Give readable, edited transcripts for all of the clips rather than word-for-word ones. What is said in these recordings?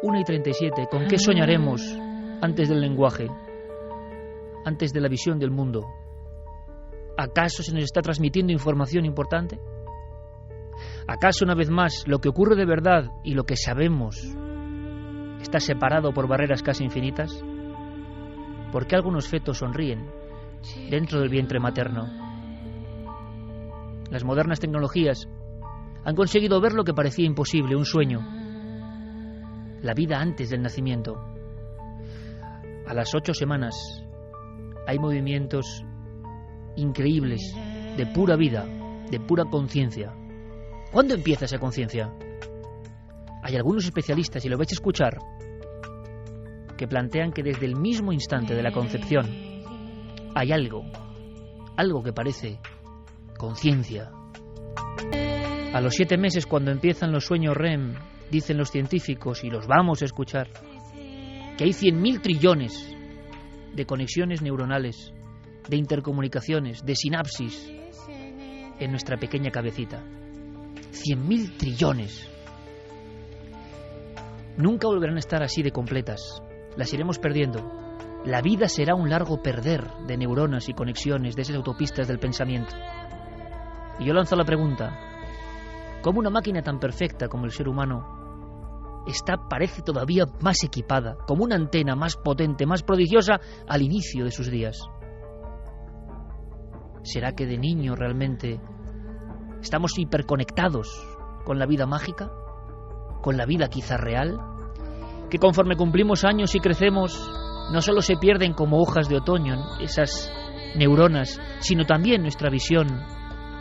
1:37. ¿Con qué soñaremos antes del lenguaje? Antes de la visión del mundo. ¿Acaso se nos está transmitiendo información importante? ¿Acaso una vez más lo que ocurre de verdad y lo que sabemos está separado por barreras casi infinitas? ¿Por qué algunos fetos sonríen dentro del vientre materno? Las modernas tecnologías han conseguido ver lo que parecía imposible, un sueño. La vida antes del nacimiento. A las 8 semanas hay movimientos increíbles de pura vida, de pura conciencia. ¿Cuándo empieza esa conciencia? Hay algunos especialistas, y lo vais a escuchar, que plantean que desde el mismo instante de la concepción hay algo que parece conciencia. A los 7 meses, cuando empiezan los sueños REM, dicen los científicos, y los vamos a escuchar, que hay 100.000 trillones de conexiones neuronales, de intercomunicaciones, de sinapsis en nuestra pequeña cabecita. 100.000 trillones. Nunca volverán a estar así de completas. Las iremos perdiendo. La vida será un largo perder de neuronas y conexiones de esas autopistas del pensamiento. Y yo lanzo la pregunta: ¿cómo una máquina tan perfecta como el ser humano parece todavía más equipada, como una antena más potente, más prodigiosa al inicio de sus días? ¿Será que de niño realmente estamos hiperconectados con la vida mágica? ¿Con la vida quizá real? Que conforme cumplimos años y crecemos, no solo se pierden como hojas de otoño esas neuronas, sino también nuestra visión,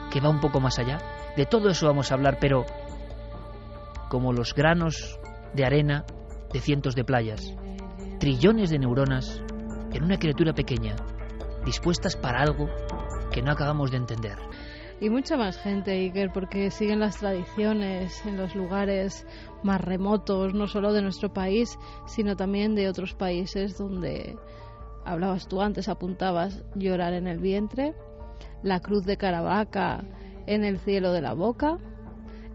que va un poco más allá. De todo eso vamos a hablar, pero como los granos de arena de cientos de playas, trillones de neuronas en una criatura pequeña, dispuestas para algo que no acabamos de entender. Y mucha más gente, Iker, porque siguen las tradiciones en los lugares más remotos, no solo de nuestro país, sino también de otros países donde, hablabas tú antes, apuntabas, llorar en el vientre, la cruz de Caravaca en el cielo de la boca,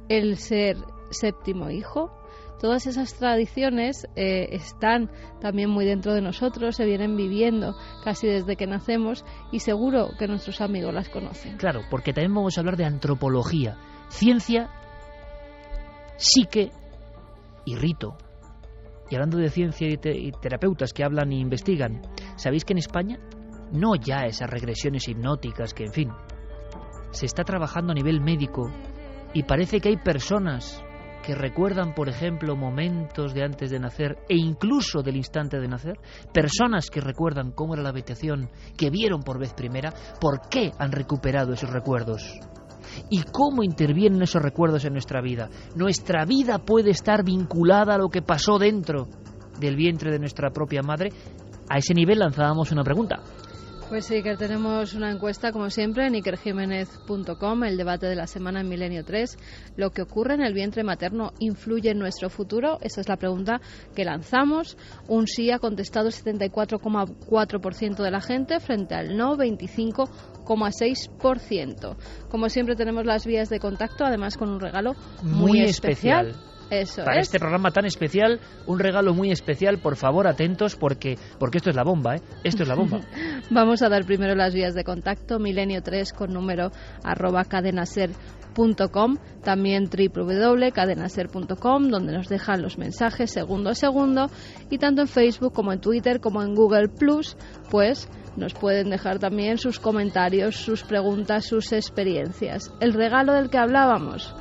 el ser séptimo hijo. Todas esas tradiciones están también muy dentro de nosotros, se vienen viviendo casi desde que nacemos, y seguro que nuestros amigos las conocen. Claro, porque también vamos a hablar de antropología, ciencia, psique y rito. Y hablando de ciencia y terapeutas que hablan e investigan, ¿sabéis que en España no ya esas regresiones hipnóticas que, en fin, se está trabajando a nivel médico, y parece que hay personas que recuerdan, por ejemplo, momentos de antes de nacer e incluso del instante de nacer? Personas que recuerdan cómo era la habitación, que vieron por vez primera, por qué han recuperado esos recuerdos y cómo intervienen esos recuerdos en nuestra vida. Nuestra vida puede estar vinculada a lo que pasó dentro del vientre de nuestra propia madre. A ese nivel lanzábamos una pregunta. Pues sí, que tenemos una encuesta, como siempre, en ikerjimenez.com, el debate de la semana en Milenio 3. ¿Lo que ocurre en el vientre materno influye en nuestro futuro? Esa es la pregunta que lanzamos. Un sí ha contestado el 74,4% de la gente, frente al no, 25,6%. Como siempre, tenemos las vías de contacto, además con un regalo muy especial. Eso para es. Este programa tan especial, un regalo muy especial. Por favor, atentos, porque esto es la bomba, ¿eh? Esto es la bomba. Vamos a dar primero las vías de contacto: milenio3 con número @cadenaser.com, también www.cadenaser.com, donde nos dejan los mensajes segundo a segundo, y tanto en Facebook como en Twitter como en Google Plus, pues nos pueden dejar también sus comentarios, sus preguntas, sus experiencias. El regalo del que hablábamos: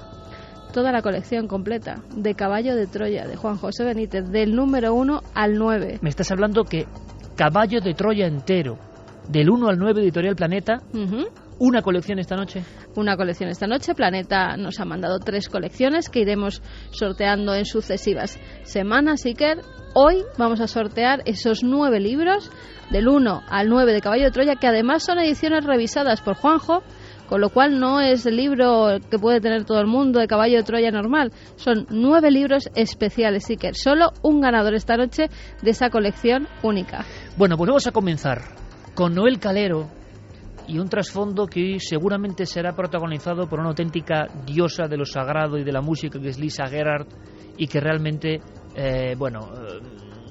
toda la colección completa de Caballo de Troya, de Juan José Benítez, del número 1 al 9. Me estás hablando que Caballo de Troya entero, del 1 al 9, Editorial Planeta. ¿Una colección esta noche? Una colección esta noche. Planeta nos ha mandado 3 colecciones que iremos sorteando en sucesivas semanas. Iker, hoy vamos a sortear esos 9 libros, del 1 al 9 de Caballo de Troya, que además son ediciones revisadas por Juanjo, con lo cual no es el libro que puede tener todo el mundo de Caballo de Troya normal. Son 9 libros especiales, Iker. Solo un ganador esta noche de esa colección única. Bueno, pues vamos a comenzar con Noel Calero y un trasfondo que hoy seguramente será protagonizado por una auténtica diosa de lo sagrado y de la música, que es Lisa Gerrard, y que realmente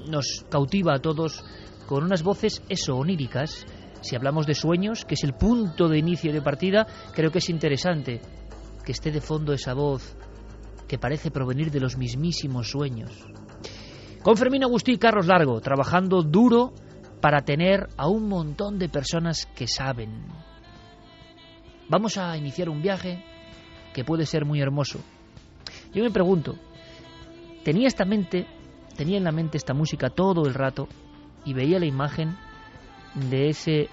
nos cautiva a todos con unas voces oníricas. Si hablamos de sueños, que es el punto de inicio y de partida, creo que es interesante que esté de fondo esa voz que parece provenir de los mismísimos sueños. Con Fermín Agustí y Carlos Largo, trabajando duro para tener a un montón de personas que saben. Vamos a iniciar un viaje que puede ser muy hermoso. Yo me pregunto, tenía en la mente esta música todo el rato y veía la imagen de ese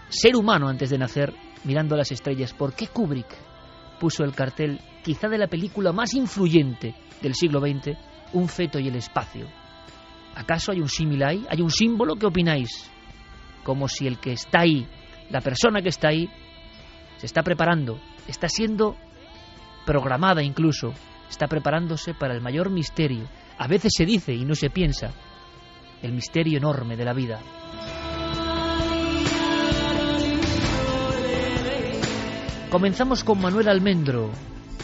ser humano antes de nacer mirando las estrellas. ¿Por qué Kubrick puso el cartel, quizá de la película más influyente del siglo XX, Un feto y el espacio? ¿Acaso hay un símil ahí? ¿Hay un símbolo? ¿Qué opináis? Como si el que está ahí, la persona que está ahí, se está preparando, está siendo programada incluso, está preparándose para el mayor misterio. A veces se dice y no se piensa, el misterio enorme de la vida. Comenzamos con Manuel Almendro,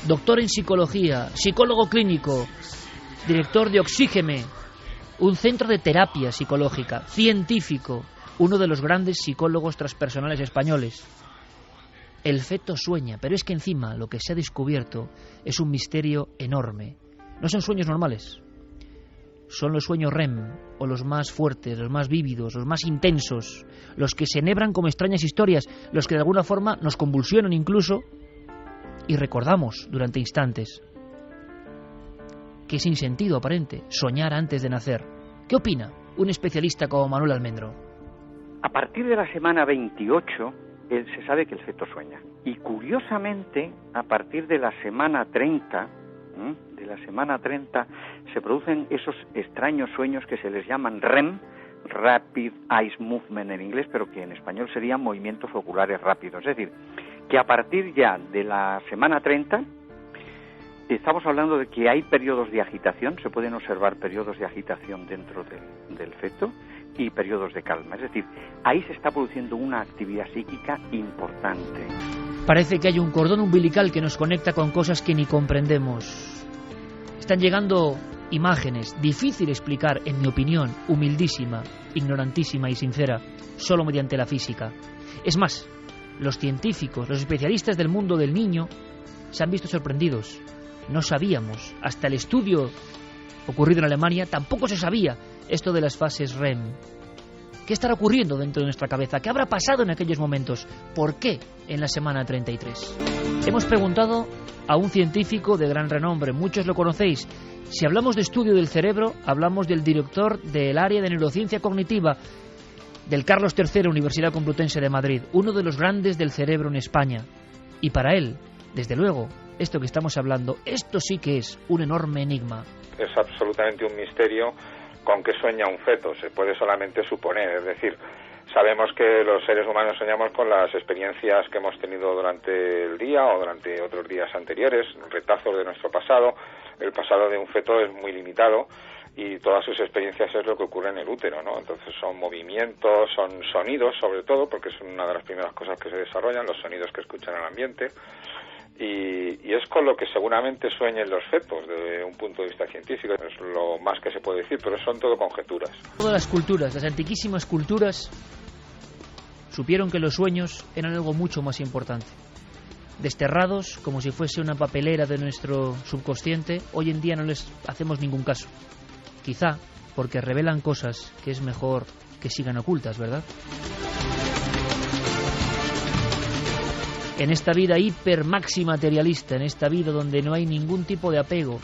doctor en psicología, psicólogo clínico, director de Oxígeme, un centro de terapia psicológica, científico, uno de los grandes psicólogos transpersonales españoles. El feto sueña, pero es que encima lo que se ha descubierto es un misterio enorme. No son sueños normales, son los sueños REM, o los más fuertes, los más vívidos, los más intensos, los que se enhebran como extrañas historias, los que de alguna forma nos convulsionan incluso y recordamos durante instantes. Qué sinsentido aparente soñar antes de nacer. ¿Qué opina un especialista como Manuel Almendro? A partir de la semana 28 se sabe que el feto sueña. Y curiosamente, a partir de la semana 30, se producen esos extraños sueños que se les llaman REM, Rapid Eye Movement en inglés, pero que en español serían movimientos oculares rápidos. Es decir, que a partir ya de la semana 30 estamos hablando de que hay periodos de agitación, se pueden observar periodos de agitación dentro del feto y periodos de calma. Es decir, ahí se está produciendo una actividad psíquica importante. Parece que hay un cordón umbilical que nos conecta con cosas que ni comprendemos. Están llegando imágenes, difícil explicar, en mi opinión, humildísima, ignorantísima y sincera, solo mediante la física. Es más, los científicos, los especialistas del mundo del niño, se han visto sorprendidos. No sabíamos, hasta el estudio ocurrido en Alemania, tampoco se sabía esto de las fases REM. ¿Qué estará ocurriendo dentro de nuestra cabeza? ¿Qué habrá pasado en aquellos momentos? ¿Por qué en la semana 33? Hemos preguntado a un científico de gran renombre, muchos lo conocéis. Si hablamos de estudio del cerebro, hablamos del director del área de neurociencia cognitiva del Carlos III, Universidad Complutense de Madrid, uno de los grandes del cerebro en España. Y para él, desde luego, esto que estamos hablando, esto sí que es un enorme enigma. Es absolutamente un misterio con qué sueña un feto, se puede solamente suponer, es decir, sabemos que los seres humanos soñamos con las experiencias que hemos tenido durante el día o durante otros días anteriores, retazos de nuestro pasado. El pasado de un feto es muy limitado y todas sus experiencias es lo que ocurre en el útero, ¿no? Entonces son movimientos, son sonidos sobre todo, porque es una de las primeras cosas que se desarrollan, los sonidos que escuchan el ambiente. Y es con lo que seguramente sueñan los fetos desde un punto de vista científico, es lo más que se puede decir, pero son todo conjeturas. Todas las culturas, las antiquísimas culturas, supieron que los sueños eran algo mucho más importante. Desterrados como si fuese una papelera de nuestro subconsciente, hoy en día no les hacemos ningún caso. Quizá porque revelan cosas que es mejor que sigan ocultas, ¿verdad? En esta vida hiper maxi materialista, en esta vida donde no hay ningún tipo de apego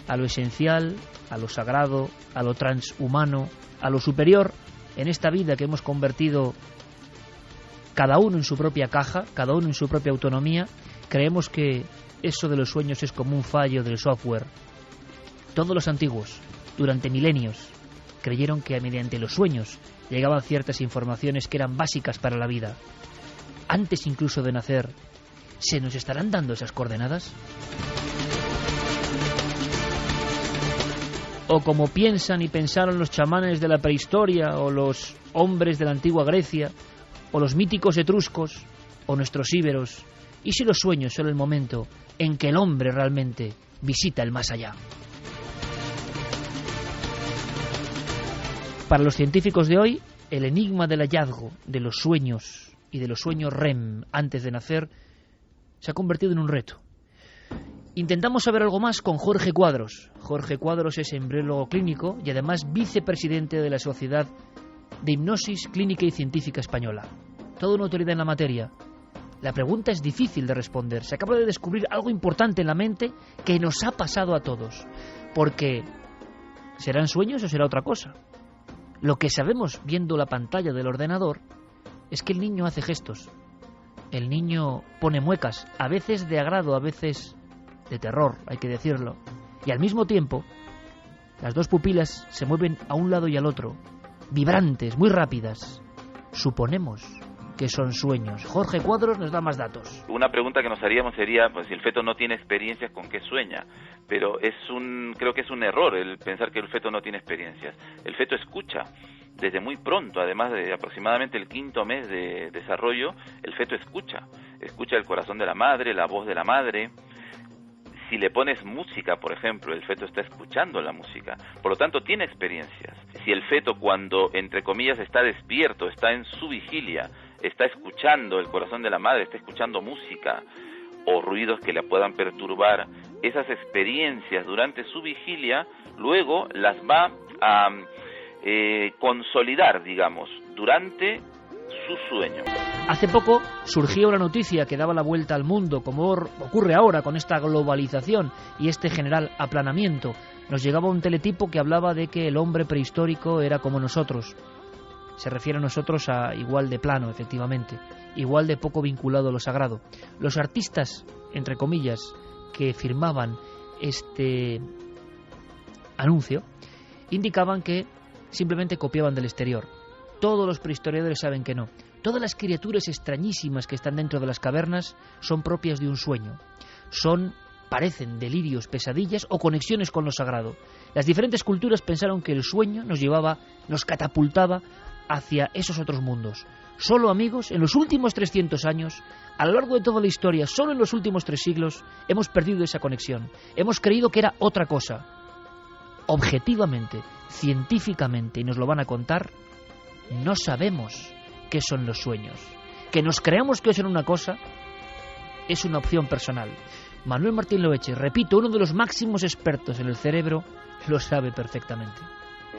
a lo esencial, a lo sagrado, a lo transhumano, a lo superior, en esta vida que hemos convertido cada uno en su propia caja, cada uno en su propia autonomía, creemos que eso de los sueños es como un fallo del software. Todos los antiguos, durante milenios, creyeron que mediante los sueños llegaban ciertas informaciones que eran básicas para la vida. Antes incluso de nacer, ¿se nos estarán dando esas coordenadas? O como piensan y pensaron los chamanes de la prehistoria, o los hombres de la antigua Grecia, o los míticos etruscos, o nuestros íberos. ¿Y si los sueños son el momento en que el hombre realmente visita el más allá? Para los científicos de hoy, el enigma del hallazgo de los sueños y de los sueños REM antes de nacer se ha convertido en un reto. Intentamos saber algo más con Jorge Cuadros. Jorge Cuadros es embriólogo clínico y además vicepresidente de la Sociedad de Hipnosis Clínica y Científica Española. Toda una autoridad en la materia. La pregunta es difícil de responder. Se acaba de descubrir algo importante en la mente que nos ha pasado a todos. Porque, ¿serán sueños o será otra cosa? Lo que sabemos viendo la pantalla del ordenador es que el niño hace gestos. El niño pone muecas, a veces de agrado, a veces de terror, hay que decirlo. Y al mismo tiempo, las dos pupilas se mueven a un lado y al otro, vibrantes, muy rápidas. Suponemos que son sueños. Jorge Cuadros nos da más datos. Una pregunta que nos haríamos sería, pues si el feto no tiene experiencias, ¿con qué sueña? Pero creo que es un error el pensar que el feto no tiene experiencias. El feto escucha desde muy pronto, además de aproximadamente el 5º mes de desarrollo, el feto escucha el corazón de la madre, la voz de la madre. Si le pones música, por ejemplo, el feto está escuchando la música, por lo tanto tiene experiencias. Si el feto, cuando, entre comillas, está despierto, está en su vigilia, está escuchando el corazón de la madre, está escuchando música o ruidos que le puedan perturbar, esas experiencias durante su vigilia, luego las va a consolidar, digamos, durante su sueño. Hace poco surgió una noticia que daba la vuelta al mundo, como ocurre ahora con esta globalización y este general aplanamiento. Nos llegaba un teletipo que hablaba de que el hombre prehistórico era como nosotros. Se refiere a nosotros a igual de plano, efectivamente, igual de poco vinculado a lo sagrado. Los artistas, entre comillas, que firmaban este anuncio, indicaban que simplemente copiaban del exterior. Todos los prehistoriadores saben que no. Todas las criaturas extrañísimas que están dentro de las cavernas son propias de un sueño. Parecen delirios, pesadillas o conexiones con lo sagrado. Las diferentes culturas pensaron que el sueño nos catapultaba hacia esos otros mundos. Solo, amigos, en los últimos 300 años, a lo largo de toda la historia, solo en los últimos 3 siglos, hemos perdido esa conexión. Hemos creído que era otra cosa. Objetivamente, científicamente, y nos lo van a contar, no sabemos qué son los sueños. Que nos creamos que son una cosa es una opción personal. Manuel Martín Loeche, repito, uno de los máximos expertos en el cerebro, lo sabe perfectamente.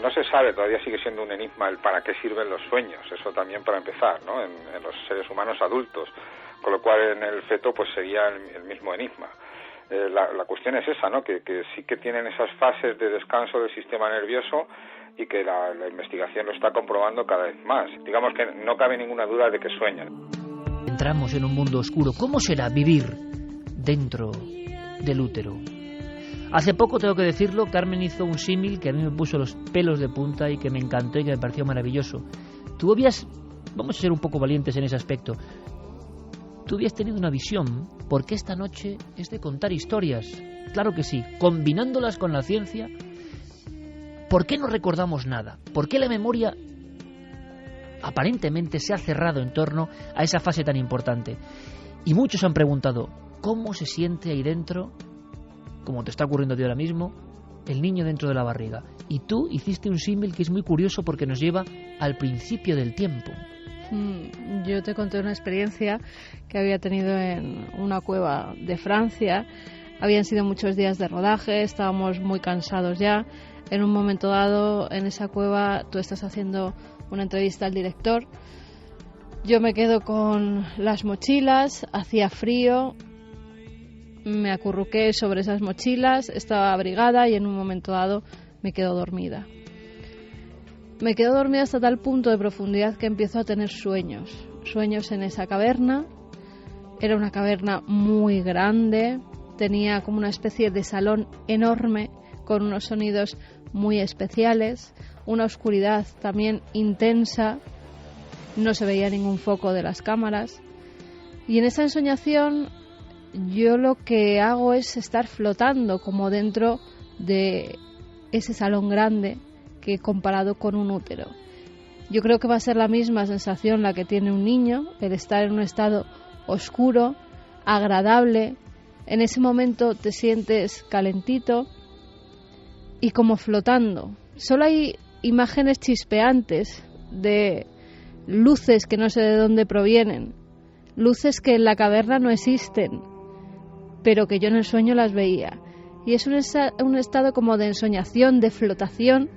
No se sabe, todavía sigue siendo un enigma el para qué sirven los sueños, eso también para empezar, ¿no? En los seres humanos adultos, con lo cual en el feto pues sería el mismo enigma. La cuestión es esa, ¿no? Que sí que tienen esas fases de descanso del sistema nervioso y que la investigación lo está comprobando cada vez más. Digamos que no cabe ninguna duda de que sueñan. Entramos en un mundo oscuro. ¿Cómo será vivir dentro del útero? Hace poco, tengo que decirlo, Carmen hizo un símil que a mí me puso los pelos de punta y que me encantó y que me pareció maravilloso. Vamos a ser un poco valientes en ese aspecto. Tú habías tenido una visión, porque esta noche es de contar historias. Claro que sí, combinándolas con la ciencia. ¿Por qué no recordamos nada? ¿Por qué la memoria aparentemente se ha cerrado en torno a esa fase tan importante? Y muchos han preguntado, ¿cómo se siente ahí dentro, como te está ocurriendo a ti ahora mismo, el niño dentro de la barriga? Y tú hiciste un símil que es muy curioso porque nos lleva al principio del tiempo. Yo te conté una experiencia que había tenido en una cueva de Francia. Habían sido muchos días de rodaje, estábamos muy cansados ya. En un momento dado, en esa cueva, tú estás haciendo una entrevista al director. Yo me quedo con las mochilas, hacía frío, me acurruqué sobre esas mochilas, estaba abrigada y en un momento dado me quedo dormida. Me quedo dormida hasta tal punto de profundidad que empiezo a tener sueños en esa caverna. Era una caverna muy grande, tenía como una especie de salón enorme con unos sonidos muy especiales, una oscuridad también intensa, no se veía ningún foco de las cámaras. Y en esa ensoñación yo lo que hago es estar flotando como dentro de ese salón grande que comparado con un útero. Yo creo que va a ser la misma sensación la que tiene un niño, el estar en un estado oscuro, agradable. En ese momento te sientes calentito y como flotando. Solo hay imágenes chispeantes de luces que no sé de dónde provienen, luces que en la caverna no existen, pero que yo en el sueño las veía. Y es un estado como de ensoñación, de flotación,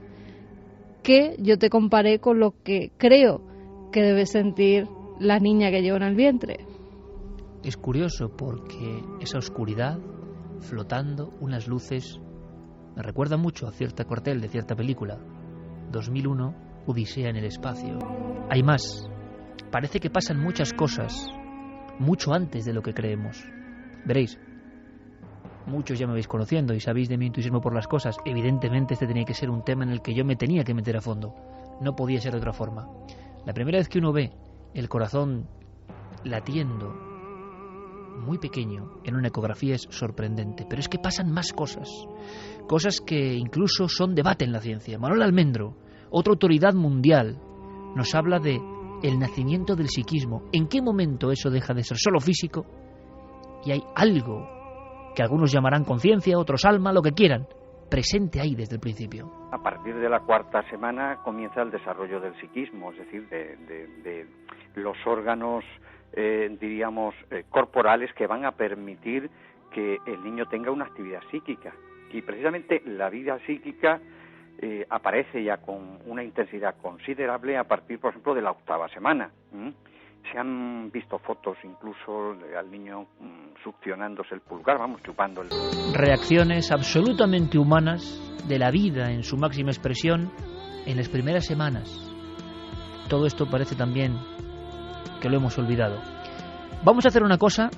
que yo te comparé con lo que creo que debe sentir la niña que llevo en el vientre. Es curioso porque esa oscuridad, flotando, unas luces, me recuerda mucho a cierta cuartel de cierta película, 2001, Odisea en el espacio. Hay más. Parece que pasan muchas cosas, mucho antes de lo que creemos. Veréis, muchos ya me vais conociendo y sabéis de mi entusiasmo por las cosas. Evidentemente este tenía que ser un tema en el que yo me tenía que meter a fondo. No podía ser de otra forma. La primera vez que uno ve el corazón latiendo muy pequeño en una ecografía es sorprendente, pero es que pasan más cosas, cosas que incluso son debate en la ciencia. Manuel Almendro, otra autoridad mundial, nos habla de el nacimiento del psiquismo. ¿En qué momento eso deja de ser solo físico y hay algo que algunos llamarán conciencia, otros alma, lo que quieran, presente ahí desde el principio? A partir de la 4ª semana comienza el desarrollo del psiquismo, es decir, de los órganos, diríamos, corporales que van a permitir que el niño tenga una actividad psíquica. Y precisamente la vida psíquica aparece ya con una intensidad considerable a partir, por ejemplo, de la 8ª semana. Se han visto fotos incluso al niño succionándose el pulgar, chupando el... Reacciones absolutamente humanas de la vida en su máxima expresión en las primeras semanas. Todo esto parece también que lo hemos olvidado. Vamos a hacer una cosa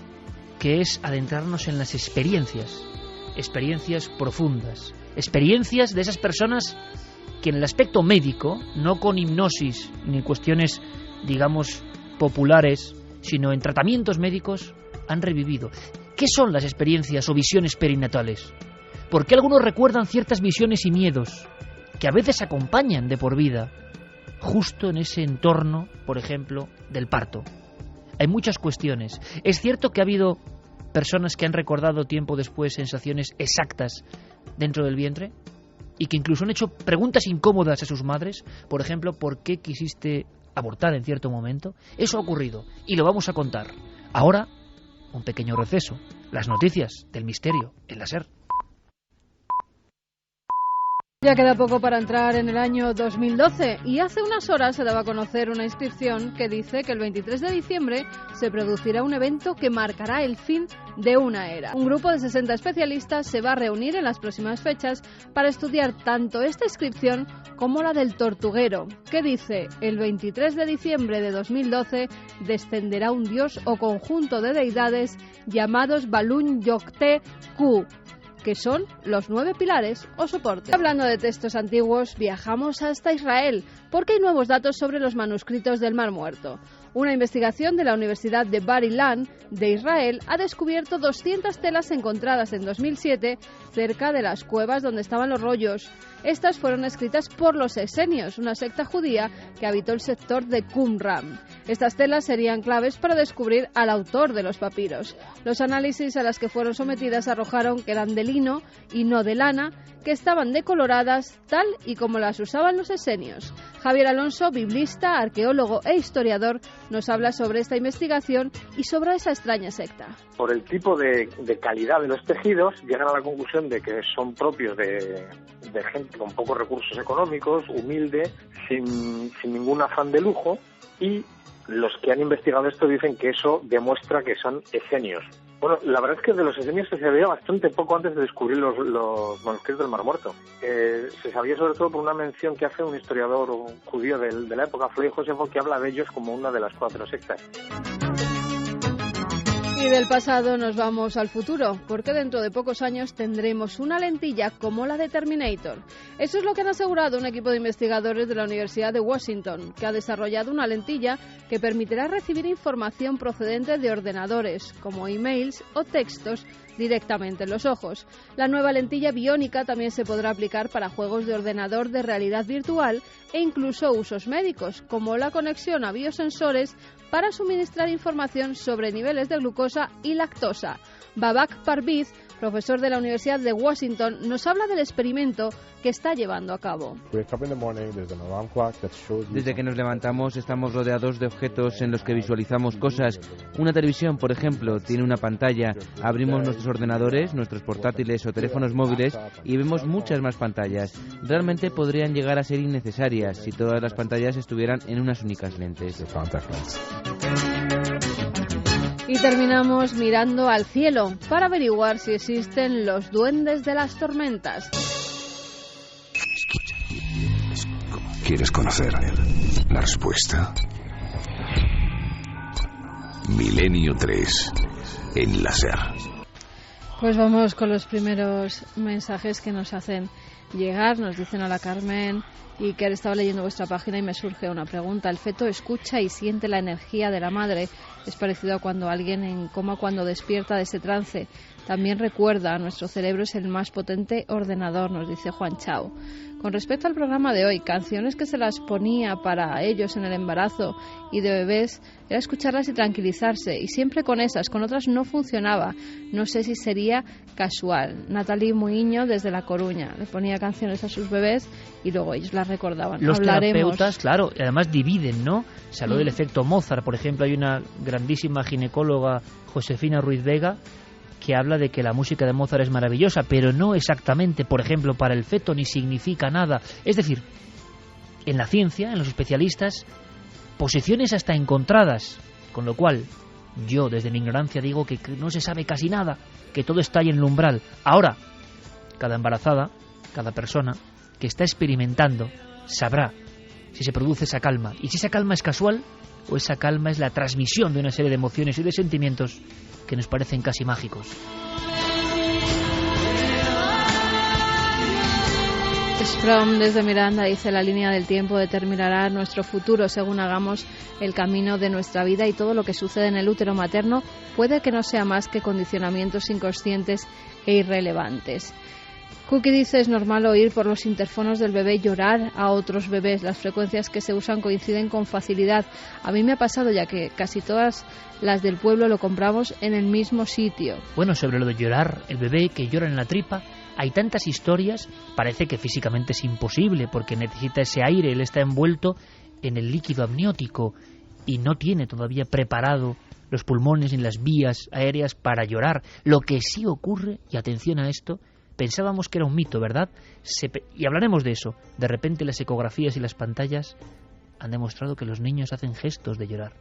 que es adentrarnos en las experiencias profundas, experiencias de esas personas que en el aspecto médico, no con hipnosis ni cuestiones, digamos, populares, sino en tratamientos médicos, han revivido. ¿Qué son las experiencias o visiones perinatales? ¿Por qué algunos recuerdan ciertas visiones y miedos que a veces acompañan de por vida, justo en ese entorno, por ejemplo, del parto? Hay muchas cuestiones. Es cierto que ha habido personas que han recordado tiempo después sensaciones exactas dentro del vientre y que incluso han hecho preguntas incómodas a sus madres, por ejemplo, ¿por qué quisiste abortar en cierto momento? Eso ha ocurrido y lo vamos a contar. Ahora, un pequeño receso. Las noticias del misterio en la SER. Ya queda poco para entrar en el año 2012 y hace unas horas se daba a conocer una inscripción que dice que el 23 de diciembre se producirá un evento que marcará el fin de una era. Un grupo de 60 especialistas se va a reunir en las próximas fechas para estudiar tanto esta inscripción como la del tortuguero, que dice: el 23 de diciembre de 2012 descenderá un dios o conjunto de deidades llamados Balun Yokte Ku, que son los 9 pilares o soportes. Hablando de textos antiguos, viajamos hasta Israel, porque hay nuevos datos sobre los manuscritos del Mar Muerto. Una investigación de la Universidad de Bar Ilan de Israel ha descubierto 200 telas encontradas en 2007 cerca de las cuevas donde estaban los rollos. Estas fueron escritas por los esenios, una secta judía que habitó el sector de Qumran. Estas telas serían claves para descubrir al autor de los papiros. Los análisis a las que fueron sometidas arrojaron que eran de lino y no de lana, que estaban decoloradas tal y como las usaban los esenios. Javier Alonso, biblista, arqueólogo e historiador, nos habla sobre esta investigación y sobre esa extraña secta. Por el tipo de calidad de los tejidos, llegan a la conclusión de que son propios de gente con pocos recursos económicos, humilde, sin ningún afán de lujo, y los que han investigado esto dicen que eso demuestra que son esenios. Bueno, la verdad es que de los esenios se sabía bastante poco antes de descubrir los manuscritos del Mar Muerto. Se sabía sobre todo por una mención que hace un historiador judío de la época, Floy Josefo, que habla de ellos como una de las 4 sectas. Y del pasado nos vamos al futuro, porque dentro de pocos años tendremos una lentilla como la de Terminator. Eso es lo que han asegurado un equipo de investigadores de la Universidad de Washington, que ha desarrollado una lentilla que permitirá recibir información procedente de ordenadores, como emails o textos, directamente en los ojos. La nueva lentilla biónica también se podrá aplicar para juegos de ordenador de realidad virtual e incluso usos médicos, como la conexión a biosensores para suministrar información sobre niveles de glucosa y lactosa. Babak Parviz, profesor de la Universidad de Washington, nos habla del experimento que está llevando a cabo. Desde que nos levantamos estamos rodeados de objetos en los que visualizamos cosas. Una televisión, por ejemplo, tiene una pantalla. Abrimos nuestros ordenadores, nuestros portátiles o teléfonos móviles y vemos muchas más pantallas. Realmente podrían llegar a ser innecesarias si todas las pantallas estuvieran en unas únicas lentes. Y terminamos mirando al cielo para averiguar si existen los duendes de las tormentas. ¿Quieres conocer la respuesta? Milenio 3 en la SER. Pues vamos con los primeros mensajes que nos hacen llegar. Nos dicen: hola Carmen, Iker, estaba leyendo vuestra página y me surge una pregunta. El feto escucha y siente la energía de la madre. Es parecido a cuando alguien en coma, cuando despierta de ese trance. También recuerda, nuestro cerebro es el más potente ordenador, nos dice Juan Chao. Con respecto al programa de hoy, canciones que se las ponía para ellos en el embarazo y de bebés, era escucharlas y tranquilizarse, y siempre con esas, con otras no funcionaba. No sé si sería casual. Natalie Muiño, desde La Coruña, le ponía canciones a sus bebés y luego ellos las recordaban. Los terapeutas, claro, además dividen, ¿no? Se habló del efecto Mozart, por ejemplo. Hay una grandísima ginecóloga, Josefina Ruiz Vega, que habla de que la música de Mozart es maravillosa, pero no exactamente, por ejemplo, para el feto, ni significa nada. Es decir, en la ciencia, en los especialistas, posiciones hasta encontradas, con lo cual yo, desde mi ignorancia, digo que no se sabe casi nada, que todo está ahí en el umbral. Ahora, cada embarazada, cada persona que está experimentando, sabrá si se produce esa calma, y si esa calma es casual, o esa calma es la transmisión de una serie de emociones y de sentimientos que nos parecen casi mágicos. Strom desde Miranda dice: la línea del tiempo determinará nuestro futuro según hagamos el camino de nuestra vida, y todo lo que sucede en el útero materno puede que no sea más que condicionamientos inconscientes e irrelevantes. Cookie dice: es normal oír por los interfonos del bebé llorar a otros bebés. Las frecuencias que se usan coinciden con facilidad. A mí me ha pasado, ya que casi todas las del pueblo lo compramos en el mismo sitio. Bueno, sobre lo de llorar, el bebé que llora en la tripa, hay tantas historias, parece que físicamente es imposible, porque necesita ese aire, él está envuelto en el líquido amniótico y no tiene todavía preparado los pulmones ni las vías aéreas para llorar. Lo que sí ocurre, y atención a esto, pensábamos que era un mito, ¿verdad? Y hablaremos de eso. De repente las ecografías y las pantallas han demostrado que los niños hacen gestos de llorar.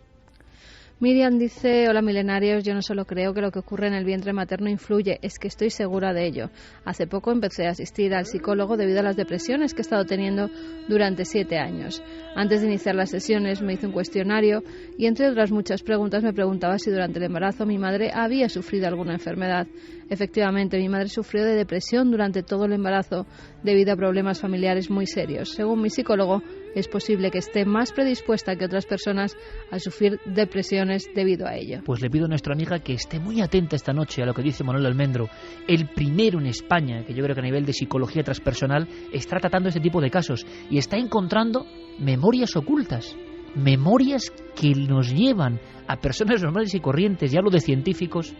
Miriam dice: hola milenarios, yo no solo creo que lo que ocurre en el vientre materno influye, es que estoy segura de ello. Hace poco empecé a asistir al psicólogo debido a las depresiones que he estado teniendo durante 7 años. Antes de iniciar las sesiones me hice un cuestionario y, entre otras muchas preguntas, me preguntaba si durante el embarazo mi madre había sufrido alguna enfermedad. Efectivamente, mi madre sufrió de depresión durante todo el embarazo debido a problemas familiares muy serios. Según mi psicólogo, es posible que esté más predispuesta que otras personas a sufrir depresiones debido a ello. Pues le pido a nuestra amiga que esté muy atenta esta noche a lo que dice Manuel Almendro, el primero en España, que yo creo que a nivel de psicología transpersonal está tratando este tipo de casos y está encontrando memorias ocultas, memorias que nos llevan a personas normales y corrientes, ya hablo de científicos,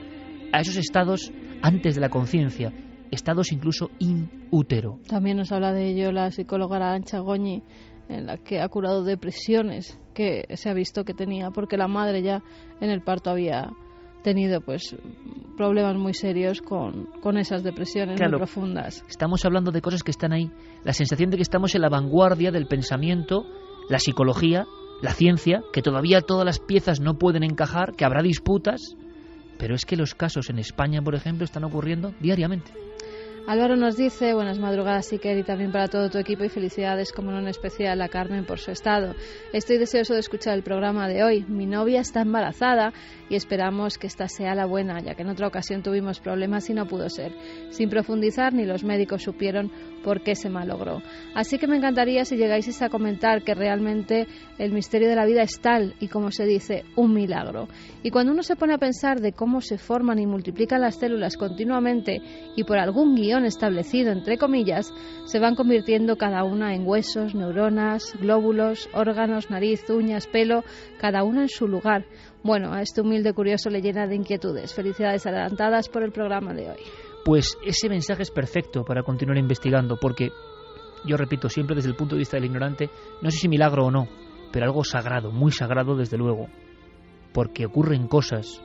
a esos estados antes de la conciencia, estados incluso in útero. También nos habla de ello la psicóloga Arantxa Goñi, en la que ha curado depresiones que se ha visto que tenía, porque la madre ya en el parto había tenido pues problemas muy serios con esas depresiones, claro, muy profundas. Estamos hablando de cosas que están ahí, la sensación de que estamos en la vanguardia del pensamiento, la psicología, la ciencia, que todavía todas las piezas no pueden encajar, que habrá disputas, pero es que los casos en España, por ejemplo, están ocurriendo diariamente. Álvaro nos dice: buenas madrugadas, Iker, y también para todo tu equipo, y felicidades, como no en especial, a Carmen por su estado. Estoy deseoso de escuchar el programa de hoy. Mi novia está embarazada y esperamos que esta sea la buena, ya que en otra ocasión tuvimos problemas y no pudo ser. Sin profundizar, ni los médicos supieron por qué se malogró. Así que me encantaría si llegáis a comentar que realmente el misterio de la vida es tal y, como se dice, un milagro. Y cuando uno se pone a pensar de cómo se forman y multiplican las células continuamente y por algún guión establecido, entre comillas, se van convirtiendo cada una en huesos, neuronas, glóbulos, órganos, nariz, uñas, pelo, cada una en su lugar. Bueno, a este humilde curioso le llena de inquietudes. Felicidades adelantadas por el programa de hoy. pues ese mensaje es perfecto para continuar investigando, porque, yo repito, siempre desde el punto de vista del ignorante, no sé si milagro o no, pero algo sagrado, muy sagrado desde luego, porque ocurren cosas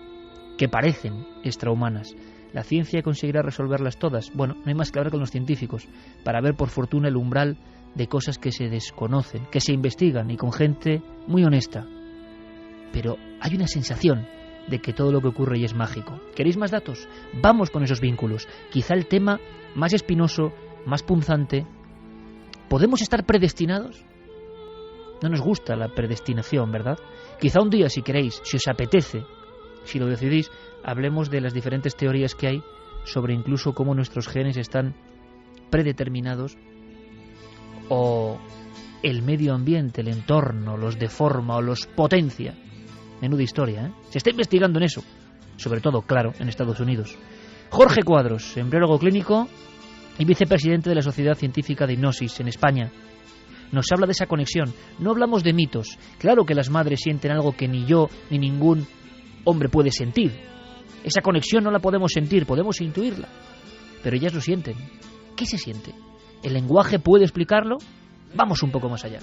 que parecen extrahumanas. ¿La ciencia conseguirá resolverlas todas? Bueno, no hay más que hablar con los científicos para ver por fortuna el umbral de cosas que se desconocen, que se investigan y con gente muy honesta. Pero hay una sensación de que todo lo que ocurre y es mágico. ¿Queréis más datos? Vamos con esos vínculos. Quizá el tema más espinoso, más punzante. ¿Podemos estar predestinados? No nos gusta la predestinación, ¿verdad? Quizá un día, si queréis, si os apetece, si lo decidís, hablemos de las diferentes teorías que hay sobre incluso cómo nuestros genes están predeterminados o el medio ambiente, el entorno, los deforma o los potencia. Menuda historia, ¿eh? Se está investigando en eso, sobre todo, claro, en Estados Unidos. Jorge Cuadros, embriólogo clínico y vicepresidente de la Sociedad Científica de Hipnosis en España, nos habla de esa conexión. No hablamos de mitos. Claro que las madres sienten algo que ni yo ni ningún hombre puede sentir. Esa conexión no la podemos sentir, podemos intuirla, pero ellas lo sienten. ¿Qué se siente? ¿El lenguaje puede explicarlo? Vamos un poco más allá.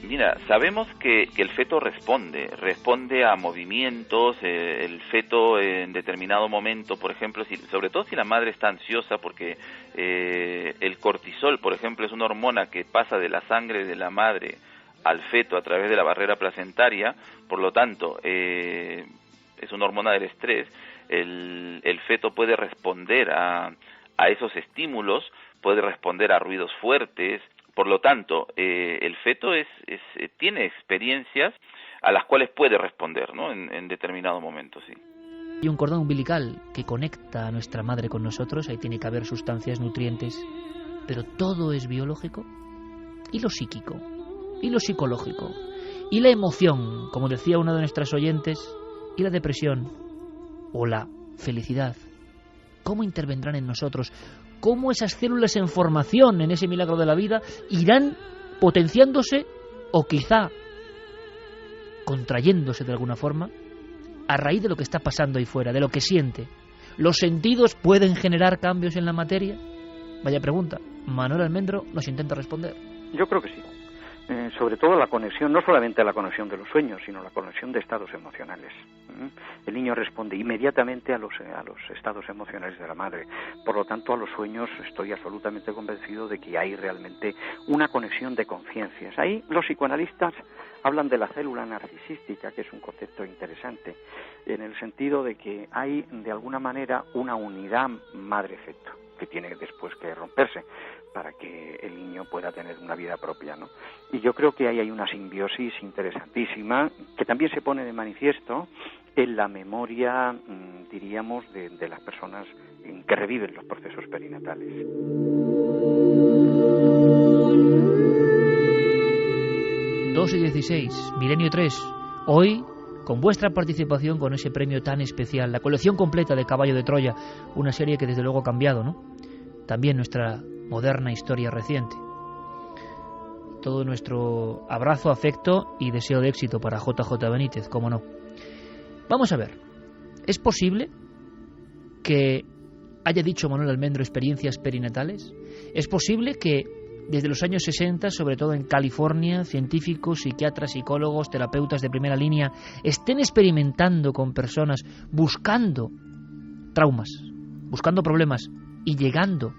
Mira, sabemos que el feto responde a movimientos, el feto en determinado momento, por ejemplo, sobre todo si la madre está ansiosa, porque el cortisol, por ejemplo, es una hormona que pasa de la sangre de la madre al feto a través de la barrera placentaria, por lo tanto, es una hormona del estrés. El feto puede responder a esos estímulos, puede responder a ruidos fuertes. Por lo tanto, el feto tiene experiencias a las cuales puede responder, ¿no? En determinado momento, sí. Hay un cordón umbilical que conecta a nuestra madre con nosotros, ahí tiene que haber sustancias, nutrientes, pero todo es biológico. ¿Y lo psíquico? ¿Y lo psicológico? ¿Y la emoción, como decía una de nuestras oyentes? ¿Y la depresión? ¿O la felicidad? ¿Cómo intervendrán en nosotros? ¿Cómo esas células en formación en ese milagro de la vida irán potenciándose o quizá contrayéndose de alguna forma a raíz de lo que está pasando ahí fuera, de lo que siente? ¿Los sentidos pueden generar cambios en la materia? Vaya pregunta. Manuel Almendro nos intenta responder. Yo creo que sí. Sobre todo la conexión, no solamente la conexión de los sueños, sino la conexión de estados emocionales. El niño responde inmediatamente a los estados emocionales de la madre. Por lo tanto, a los sueños estoy absolutamente convencido de que hay realmente una conexión de conciencias. Ahí los psicoanalistas hablan de la célula narcisística, que es un concepto interesante, en el sentido de que hay, de alguna manera, una unidad madre-feto, que tiene después que romperse para que el niño pueda tener una vida propia, ¿no? Y yo creo que ahí hay una simbiosis interesantísima que también se pone de manifiesto en la memoria, diríamos, de las personas que reviven los procesos perinatales. Dos y 16, Milenio 3. Hoy, con vuestra participación, con ese premio tan especial, la colección completa de Caballo de Troya, una serie que desde luego ha cambiado, ¿no? También nuestra moderna historia reciente. Todo nuestro abrazo, afecto y deseo de éxito para JJ Benítez, cómo no. Vamos a ver, ¿es posible que haya dicho Manuel Almendro experiencias perinatales? ¿Es posible que desde los años 60, sobre todo en California, científicos, psiquiatras, psicólogos, terapeutas de primera línea estén experimentando con personas buscando traumas, buscando problemas y llegando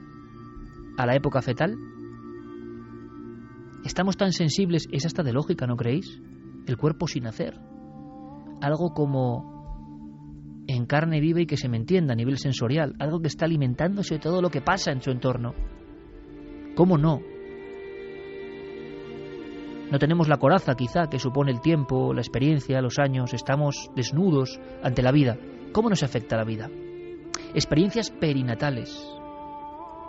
a la época fetal? Estamos tan sensibles, es hasta de lógica, ¿no creéis? El cuerpo sin hacer. Algo como en carne viva y que se me entienda a nivel sensorial, algo que está alimentándose de todo lo que pasa en su entorno. ¿Cómo no? No tenemos la coraza, quizá, que supone el tiempo, la experiencia, los años. Estamos desnudos ante la vida. ¿Cómo nos afecta la vida? Experiencias perinatales.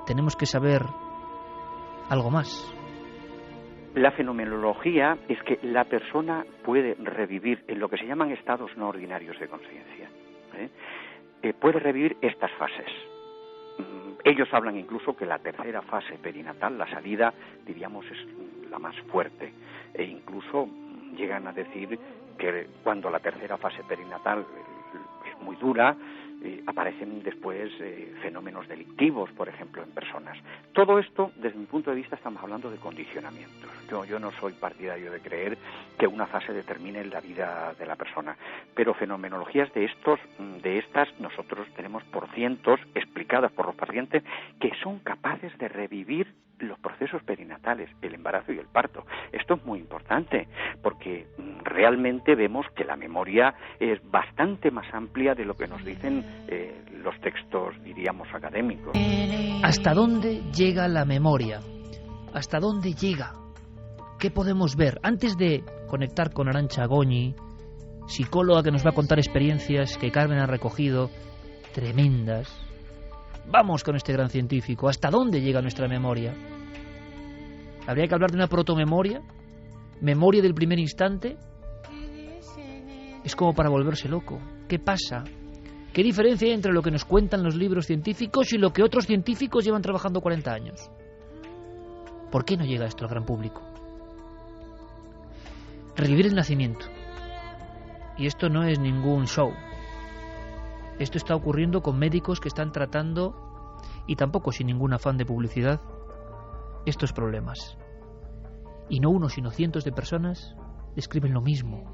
Tenemos que saber algo más. La fenomenología es que la persona puede revivir en lo que se llaman estados no ordinarios de conciencia. Puede revivir estas fases. Ellos hablan incluso que la tercera fase perinatal, la salida, diríamos, es la más fuerte. E incluso llegan a decir que cuando la tercera fase perinatal es muy dura, aparecen después fenómenos delictivos, por ejemplo, en personas. Todo esto, desde mi punto de vista, estamos hablando de condicionamientos. Yo no soy partidario de creer que una fase determine la vida de la persona, pero fenomenologías de estas nosotros tenemos por cientos explicadas por los pacientes que son capaces de revivir los procesos perinatales, el embarazo y el parto. Esto es muy importante porque realmente vemos que la memoria es bastante más amplia de lo que nos dicen los textos, diríamos, académicos. ¿Hasta dónde llega la memoria? ¿Hasta dónde llega? ¿Qué podemos ver? Antes de conectar con Arantxa Goñi, psicóloga que nos va a contar experiencias que Carmen ha recogido, tremendas. Vamos con este gran científico. ¿Hasta dónde llega nuestra memoria? ¿Habría que hablar de una protomemoria? ¿Memoria del primer instante? Es como para volverse loco. ¿Qué pasa? ¿Qué diferencia hay entre lo que nos cuentan los libros científicos y lo que otros científicos llevan trabajando 40 años? ¿Por qué no llega esto al gran público? Revivir el nacimiento. Y esto no es ningún show. Esto está ocurriendo con médicos que están tratando, y tampoco sin ningún afán de publicidad, estos problemas. Y no uno, sino cientos de personas describen lo mismo,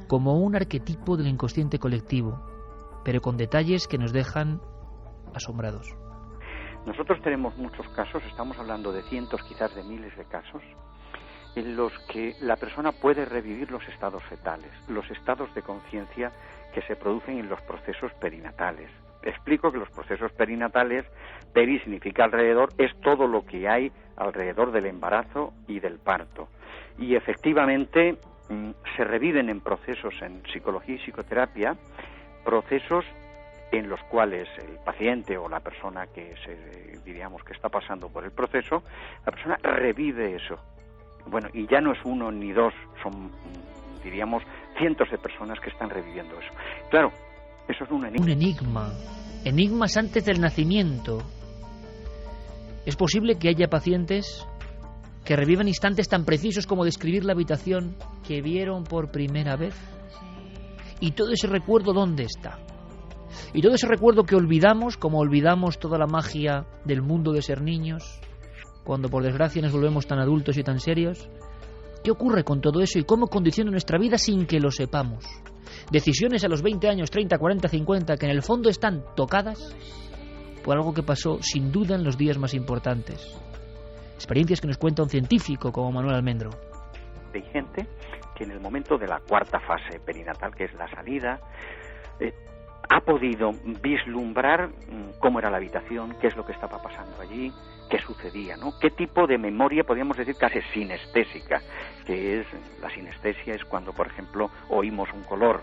como un arquetipo del inconsciente colectivo, pero con detalles que nos dejan asombrados. Nosotros tenemos muchos casos, estamos hablando de cientos, quizás de miles de casos, en los que la persona puede revivir los estados fetales, los estados de conciencia que se producen en los procesos perinatales. Explico que los procesos perinatales, peri significa alrededor, es todo lo que hay alrededor del embarazo y del parto. Y efectivamente se reviven en procesos en psicología y psicoterapia, procesos en los cuales el paciente o la persona que diríamos que está pasando por el proceso, la persona revive eso. Bueno, y ya no es uno ni dos, son, diríamos, cientos de personas que están reviviendo eso. Claro, eso es un enigma. Un enigma. Enigmas antes del nacimiento. ¿Es posible que haya pacientes que revivan instantes tan precisos como describir la habitación que vieron por primera vez? ¿Y todo ese recuerdo dónde está? ¿Y todo ese recuerdo que olvidamos, como olvidamos toda la magia del mundo de ser niños, cuando por desgracia nos volvemos tan adultos y tan serios? ¿Qué ocurre con todo eso y cómo condiciona nuestra vida sin que lo sepamos? Decisiones a los 20 años, 30, 40, 50, que en el fondo están tocadas por algo que pasó sin duda en los días más importantes. Experiencias que nos cuenta un científico como Manuel Almendro. Hay gente que en el momento de la cuarta fase perinatal, que es la salida, ha podido vislumbrar cómo era la habitación, qué es lo que estaba pasando allí, qué sucedía, ¿no? Qué tipo de memoria, podríamos decir casi sinestésica, que es, la sinestesia es cuando, por ejemplo, oímos un color.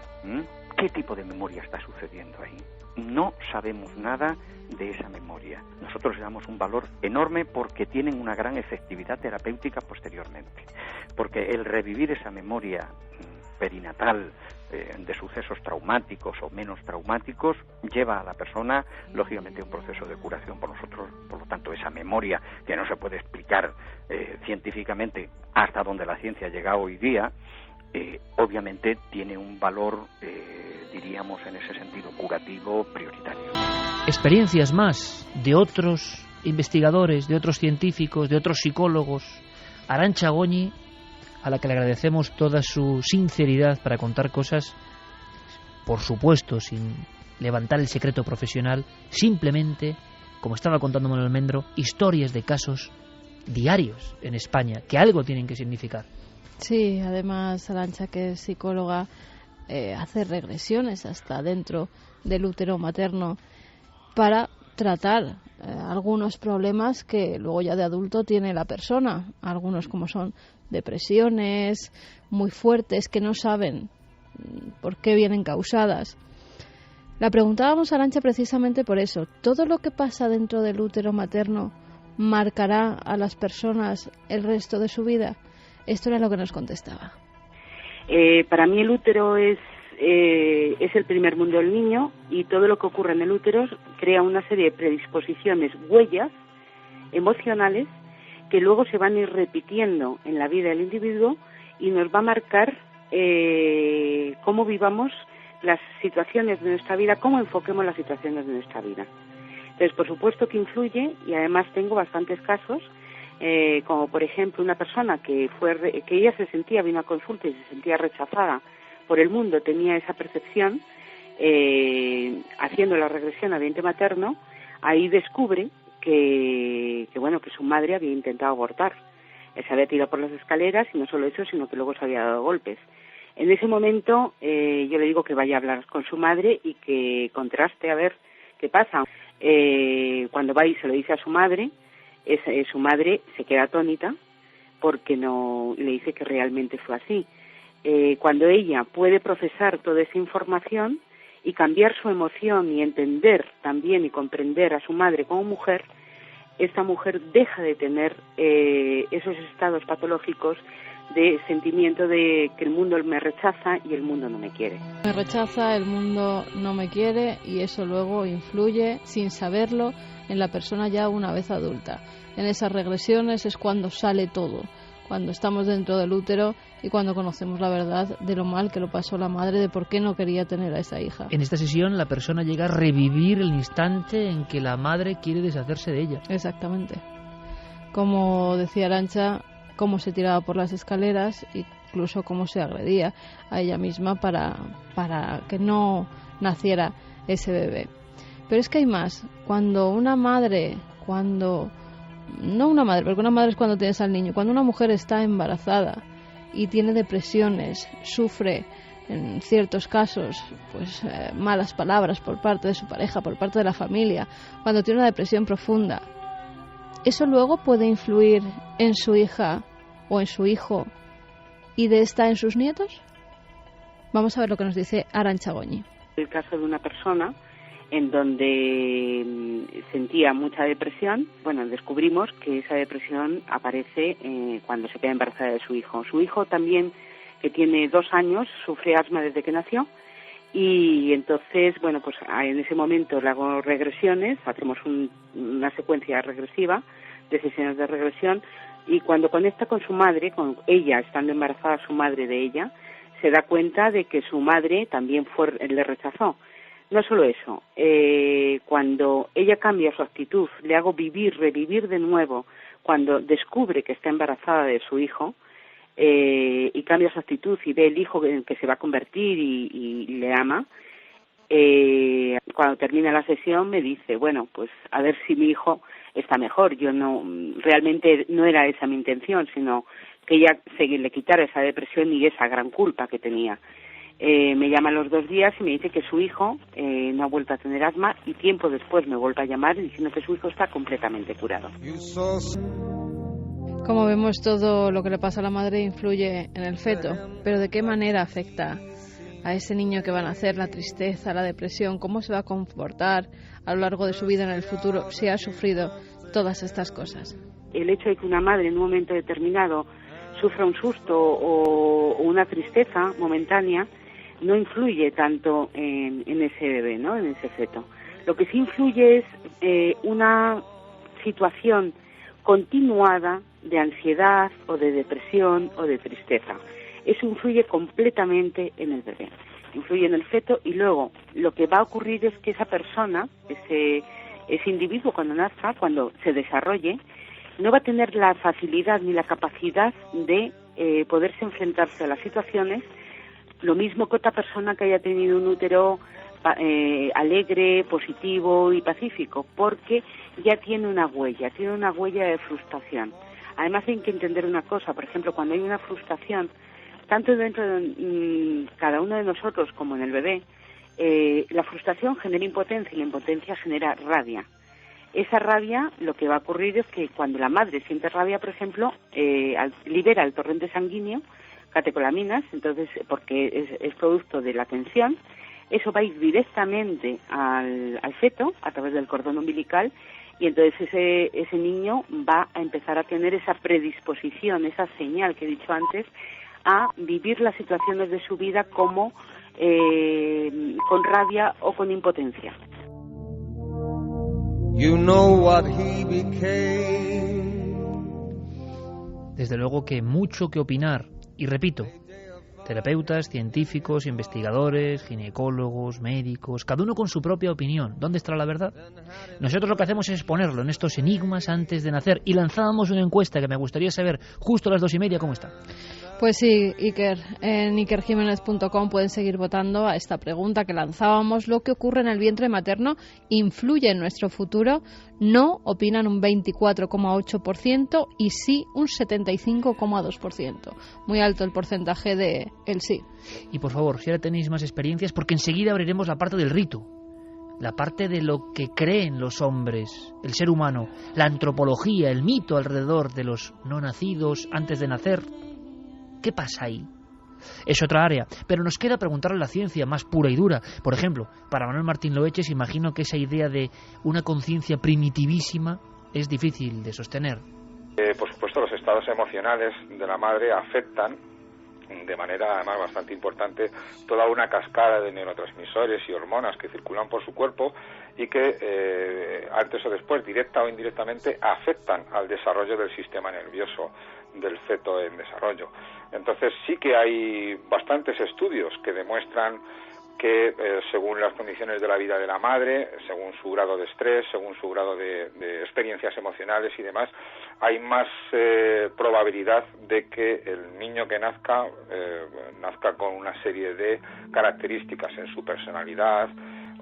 ¿Qué tipo de memoria está sucediendo ahí? No sabemos nada de esa memoria. Nosotros le damos un valor enorme porque tienen una gran efectividad terapéutica posteriormente. Porque el revivir esa memoria perinatal de sucesos traumáticos o menos traumáticos lleva a la persona lógicamente a un proceso de curación por nosotros. Por lo tanto, esa memoria que no se puede explicar científicamente hasta donde la ciencia llega hoy día, obviamente tiene un valor, diríamos en ese sentido, curativo prioritario. Experiencias más de otros investigadores, de otros científicos, de otros psicólogos. Arantxa Goñi, a la que le agradecemos toda su sinceridad para contar cosas, por supuesto, sin levantar el secreto profesional, simplemente, como estaba contando Manuel Almendro, historias de casos diarios en España, que algo tienen que significar. Sí, además Arantxa, que es psicóloga, hace regresiones hasta dentro del útero materno para tratar algunos problemas que luego ya de adulto tiene la persona, algunos como son depresiones muy fuertes que no saben por qué vienen causadas. La preguntábamos a Arantxa precisamente por eso. ¿Todo lo que pasa dentro del útero materno marcará a las personas el resto de su vida? Esto era lo que nos contestaba. Para mí el útero es el primer mundo del niño y todo lo que ocurre en el útero crea una serie de predisposiciones, huellas emocionales que luego se van a ir repitiendo en la vida del individuo y nos va a marcar cómo vivamos las situaciones de nuestra vida, cómo enfoquemos las situaciones de nuestra vida. Entonces, por supuesto que influye, y además tengo bastantes casos, como por ejemplo una persona que ella vino a consulta y se sentía rechazada por el mundo, tenía esa percepción, haciendo la regresión a vientre materno, ahí descubre que su madre había intentado abortar. Se había tirado por las escaleras y no solo eso, sino que luego se había dado golpes. En ese momento yo le digo que vaya a hablar con su madre y que contraste a ver qué pasa. Cuando va y se lo dice a su madre se queda atónita porque no le dice que realmente fue así. Cuando ella puede procesar toda esa información y cambiar su emoción y entender también y comprender a su madre como mujer, esta mujer deja de tener esos estados patológicos de sentimiento de que el mundo me rechaza y el mundo no me quiere. Me rechaza, el mundo no me quiere, y eso luego influye, sin saberlo, en la persona ya una vez adulta. En esas regresiones es cuando sale todo, cuando estamos dentro del útero y cuando conocemos la verdad de lo mal que lo pasó la madre, de por qué no quería tener a esa hija. En esta sesión la persona llega a revivir el instante en que la madre quiere deshacerse de ella. Exactamente. Como decía Arantxa, cómo se tiraba por las escaleras, incluso cómo se agredía a ella misma para que no naciera ese bebé. Pero es que hay más. Cuando una madre, no una madre, porque una madre es cuando tienes al niño, cuando una mujer está embarazada y tiene depresiones, sufre en ciertos casos malas palabras por parte de su pareja, por parte de la familia, cuando tiene una depresión profunda, ¿eso luego puede influir en su hija o en su hijo y de esta en sus nietos? Vamos a ver lo que nos dice Arantxa Goñi. El caso de una persona en donde sentía mucha depresión, descubrimos que esa depresión aparece cuando se queda embarazada de su hijo. Su hijo también, que tiene 2 años, sufre asma desde que nació, y entonces, en ese momento le hago regresiones, hacemos una secuencia regresiva de sesiones de regresión, y cuando conecta con su madre, con ella, estando embarazada su madre de ella, se da cuenta de que su madre también le rechazó. No solo eso, cuando ella cambia su actitud, le hago revivir de nuevo, cuando descubre que está embarazada de su hijo, y cambia su actitud y ve el hijo en que se va a convertir y le ama, cuando termina la sesión me dice, a ver si mi hijo está mejor. Yo realmente no era esa mi intención, sino que ella le quitara esa depresión y esa gran culpa que tenía. Me llama a los 2 días y me dice que su hijo no ha vuelto a tener asma, y tiempo después me vuelve a llamar diciendo que su hijo está completamente curado. Como vemos, todo lo que le pasa a la madre influye en el feto, pero ¿de qué manera afecta a ese niño que va a nacer la tristeza, la depresión? ¿Cómo se va a comportar a lo largo de su vida en el futuro si ha sufrido todas estas cosas? El hecho de que una madre en un momento determinado sufra un susto o una tristeza momentánea no influye tanto en ese bebé, ¿no?, en ese feto. Lo que sí influye es una situación continuada de ansiedad o de depresión o de tristeza. Eso influye completamente en el bebé, influye en el feto, y luego lo que va a ocurrir es que esa persona, ese individuo cuando nazca, cuando se desarrolle, no va a tener la facilidad ni la capacidad de poderse enfrentarse a las situaciones, lo mismo que otra persona que haya tenido un útero alegre, positivo y pacífico, porque ya tiene una huella de frustración. Además hay que entender una cosa, por ejemplo, cuando hay una frustración, tanto dentro de cada uno de nosotros como en el bebé, la frustración genera impotencia y la impotencia genera rabia. Esa rabia, lo que va a ocurrir es que cuando la madre siente rabia, por ejemplo, libera el torrente sanguíneo, catecolaminas, entonces, porque es producto de la tensión, eso va a ir directamente al feto a través del cordón umbilical, y entonces ese niño va a empezar a tener esa predisposición, esa señal que he dicho antes, a vivir las situaciones de su vida como con rabia o con impotencia. You know what he became. Desde luego que mucho que opinar, y repito, Terapeutas, científicos, investigadores, ginecólogos, médicos, cada uno con su propia opinión. ¿Dónde está la verdad? Nosotros lo que hacemos es ponerlo en estos enigmas antes de nacer y lanzábamos una encuesta que me gustaría saber justo a las 2:30 cómo está. Pues sí, Iker, en ikerjimenez.com pueden seguir votando a esta pregunta que lanzábamos. ¿Lo que ocurre en el vientre materno influye en nuestro futuro? No opinan un 24,8% y sí un 75,2%. Muy alto el porcentaje de el sí. Y por favor, si ahora tenéis más experiencias, porque enseguida abriremos la parte del rito, la parte de lo que creen los hombres, el ser humano, la antropología, el mito alrededor de los no nacidos antes de nacer. ¿Qué pasa ahí? Es otra área, pero nos queda preguntarle a la ciencia más pura y dura. Por ejemplo, para Manuel Martín Loeches, imagino que esa idea de una conciencia primitivísima es difícil de sostener. Por supuesto, los estados emocionales de la madre afectan de manera además bastante importante toda una cascada de neurotransmisores y hormonas que circulan por su cuerpo y que antes o después, directa o indirectamente, afectan al desarrollo del sistema nervioso del feto en desarrollo. Entonces sí que hay bastantes estudios que demuestran que según las condiciones de la vida de la madre, según su grado de estrés, según su grado de experiencias emocionales y demás, hay más probabilidad de que el niño que nazca con una serie de características en su personalidad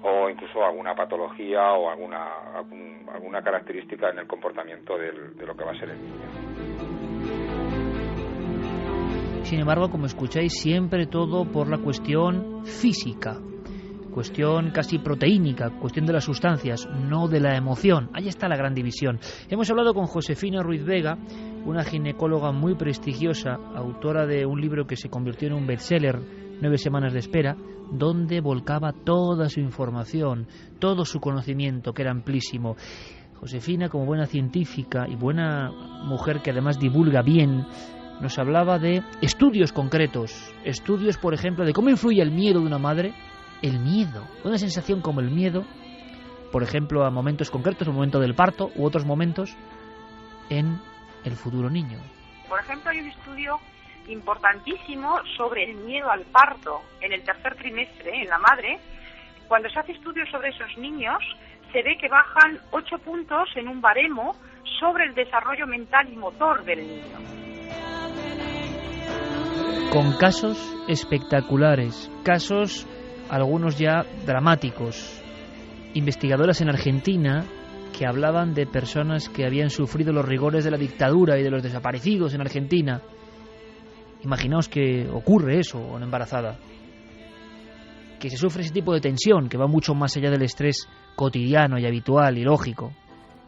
o incluso alguna patología o alguna característica en el comportamiento de lo que va a ser el niño. Sin embargo, como escucháis, siempre todo por la cuestión física, cuestión casi proteínica, cuestión de las sustancias, no de la emoción. Ahí está la gran división. Hemos hablado con Josefina Ruiz Vega, una ginecóloga muy prestigiosa, autora de un libro que se convirtió en un bestseller, 9 semanas de espera, donde volcaba toda su información, todo su conocimiento, que era amplísimo. Josefina, como buena científica y buena mujer que además divulga bien, nos hablaba de estudios concretos, estudios, por ejemplo, de cómo influye el miedo de una madre, el miedo, una sensación como el miedo, por ejemplo, a momentos concretos, el momento del parto u otros momentos en el futuro niño. Por ejemplo, hay un estudio importantísimo sobre el miedo al parto en el tercer trimestre en la madre. Cuando se hace estudios sobre esos niños, se ve que bajan 8 puntos en un baremo sobre el desarrollo mental y motor del niño. Con casos espectaculares, casos algunos ya dramáticos. Investigadoras en Argentina que hablaban de personas que habían sufrido los rigores de la dictadura y de los desaparecidos en Argentina. Imaginaos que ocurre eso a una embarazada, que se sufre ese tipo de tensión que va mucho más allá del estrés cotidiano y habitual y lógico.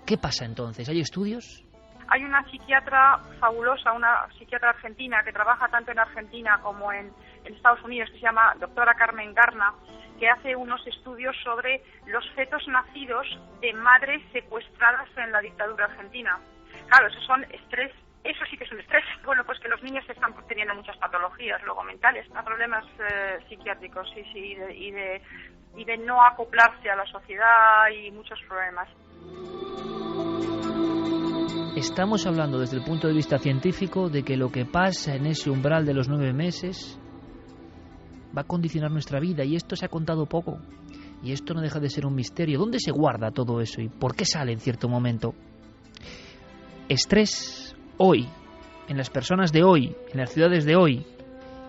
¿Qué pasa entonces? ¿Hay estudios? Hay una psiquiatra fabulosa, una psiquiatra argentina que trabaja tanto en Argentina como en Estados Unidos, que se llama doctora Carmen Garna, que hace unos estudios sobre los fetos nacidos de madres secuestradas en la dictadura argentina. Claro, eso sí que es un estrés. Bueno, pues que los niños están teniendo muchas patologías luego mentales, problemas psiquiátricos, sí, y de no acoplarse a la sociedad y muchos problemas. Estamos hablando desde el punto de vista científico de que lo que pasa en ese umbral de los 9 meses va a condicionar nuestra vida, y esto se ha contado poco, y esto no deja de ser un misterio. ¿Dónde se guarda todo eso y por qué sale en cierto momento? Estrés hoy, en las personas de hoy, en las ciudades de hoy,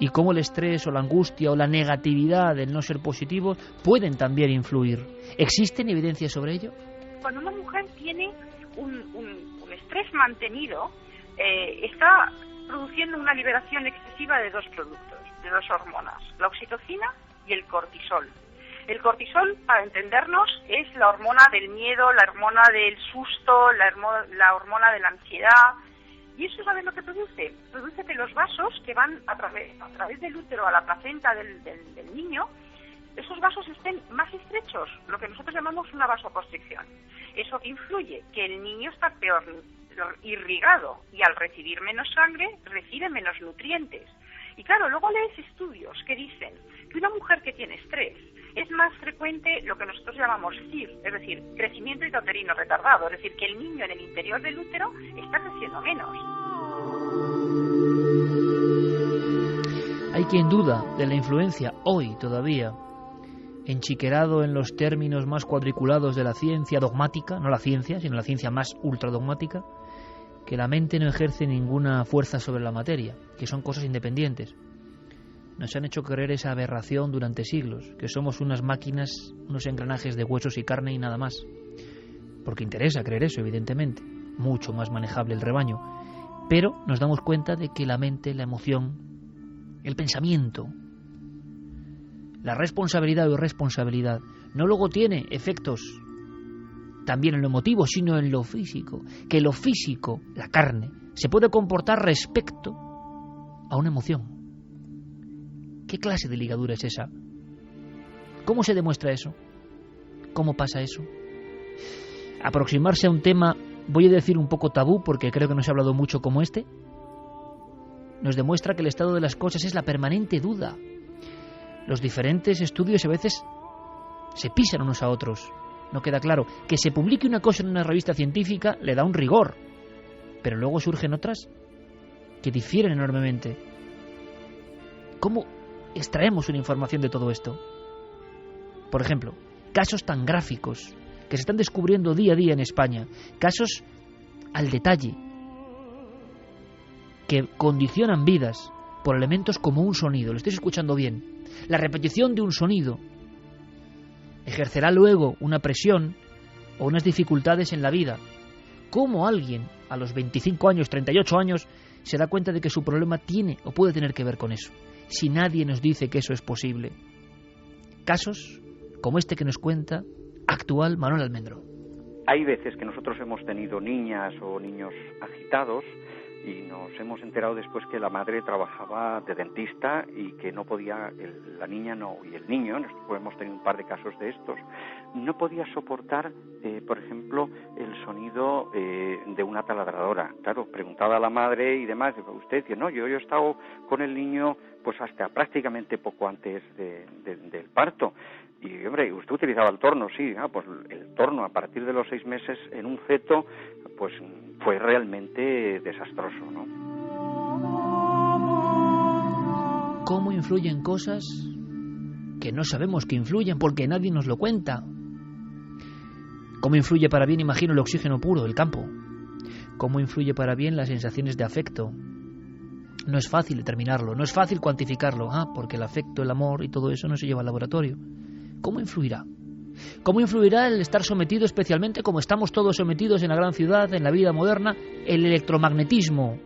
y cómo el estrés o la angustia o la negatividad del no ser positivo pueden también influir. ¿Existen evidencias sobre ello? Cuando una mujer tiene un estrés mantenido, está produciendo una liberación excesiva de 2 productos, de 2 hormonas, la oxitocina y el cortisol. El cortisol, para entendernos, es la hormona del miedo, la hormona del susto, la hormona de la ansiedad. ¿Y eso sabe lo que produce? Produce que los vasos que van a través del útero a la placenta del niño, esos vasos estén más estrechos, lo que nosotros llamamos una vasoconstricción. Eso influye que el niño está peor irrigado y al recibir menos sangre recibe menos nutrientes. Y claro, luego lees estudios que dicen que una mujer que tiene estrés es más frecuente lo que nosotros llamamos CIR, es decir, crecimiento intrauterino retardado, es decir, que el niño en el interior del útero está creciendo menos. Hay quien duda de la influencia hoy todavía, enchiquerado en los términos más cuadriculados de la ciencia dogmática, no la ciencia, sino la ciencia más ultradogmática, que la mente no ejerce ninguna fuerza sobre la materia, que son cosas independientes. Nos han hecho creer esa aberración durante siglos, que somos unas máquinas, unos engranajes de huesos y carne y nada más. Porque interesa creer eso, evidentemente, mucho más manejable el rebaño. Pero nos damos cuenta de que la mente, la emoción, el pensamiento, la responsabilidad o irresponsabilidad, no luego tiene efectos también en lo emotivo, sino en lo físico. Que lo físico, la carne, se puede comportar respecto a una emoción. ¿Qué clase de ligadura es esa? ¿Cómo se demuestra eso? ¿Cómo pasa eso? Aproximarse a un tema, voy a decir un poco tabú, porque creo que no se ha hablado mucho como este, nos demuestra que el estado de las cosas es la permanente duda. Los diferentes estudios a veces se pisan unos a otros. No queda claro. Que se publique una cosa en una revista científica le da un rigor, pero luego surgen otras que difieren enormemente. ¿Cómo extraemos una información de todo esto? Por ejemplo, casos tan gráficos que se están descubriendo día a día en España, casos al detalle que condicionan vidas por elementos como un sonido. Lo estáis escuchando bien. La repetición de un sonido ejercerá luego una presión o unas dificultades en la vida. ¿Cómo alguien a los 25 años, 38 años, se da cuenta de que su problema tiene o puede tener que ver con eso, si nadie nos dice que eso es posible? Casos como este que nos cuenta actual Manuel Almendro. Hay veces que nosotros hemos tenido niñas o niños agitados y nos hemos enterado después que la madre trabajaba de dentista y que no podía, la niña no, y el niño, hemos tenido un par de casos de estos, no podía soportar, por ejemplo, el sonido de una taladradora. Claro, preguntaba a la madre y demás, usted dice, no, yo he estado con el niño pues hasta prácticamente poco antes del parto. Y, hombre, usted utilizaba el torno, sí, pues el torno a partir de los 6 meses en un feto, pues fue realmente desastroso, ¿no? ¿Cómo influyen cosas que no sabemos que influyen porque nadie nos lo cuenta? ¿Cómo influye para bien, imagino, el oxígeno puro, el campo? ¿Cómo influye para bien las sensaciones de afecto? No es fácil determinarlo, no es fácil cuantificarlo, porque el afecto, el amor y todo eso no se lleva al laboratorio. ¿Cómo influirá? ¿Cómo influirá el estar sometido, especialmente como estamos todos sometidos en la gran ciudad, en la vida moderna, el electromagnetismo,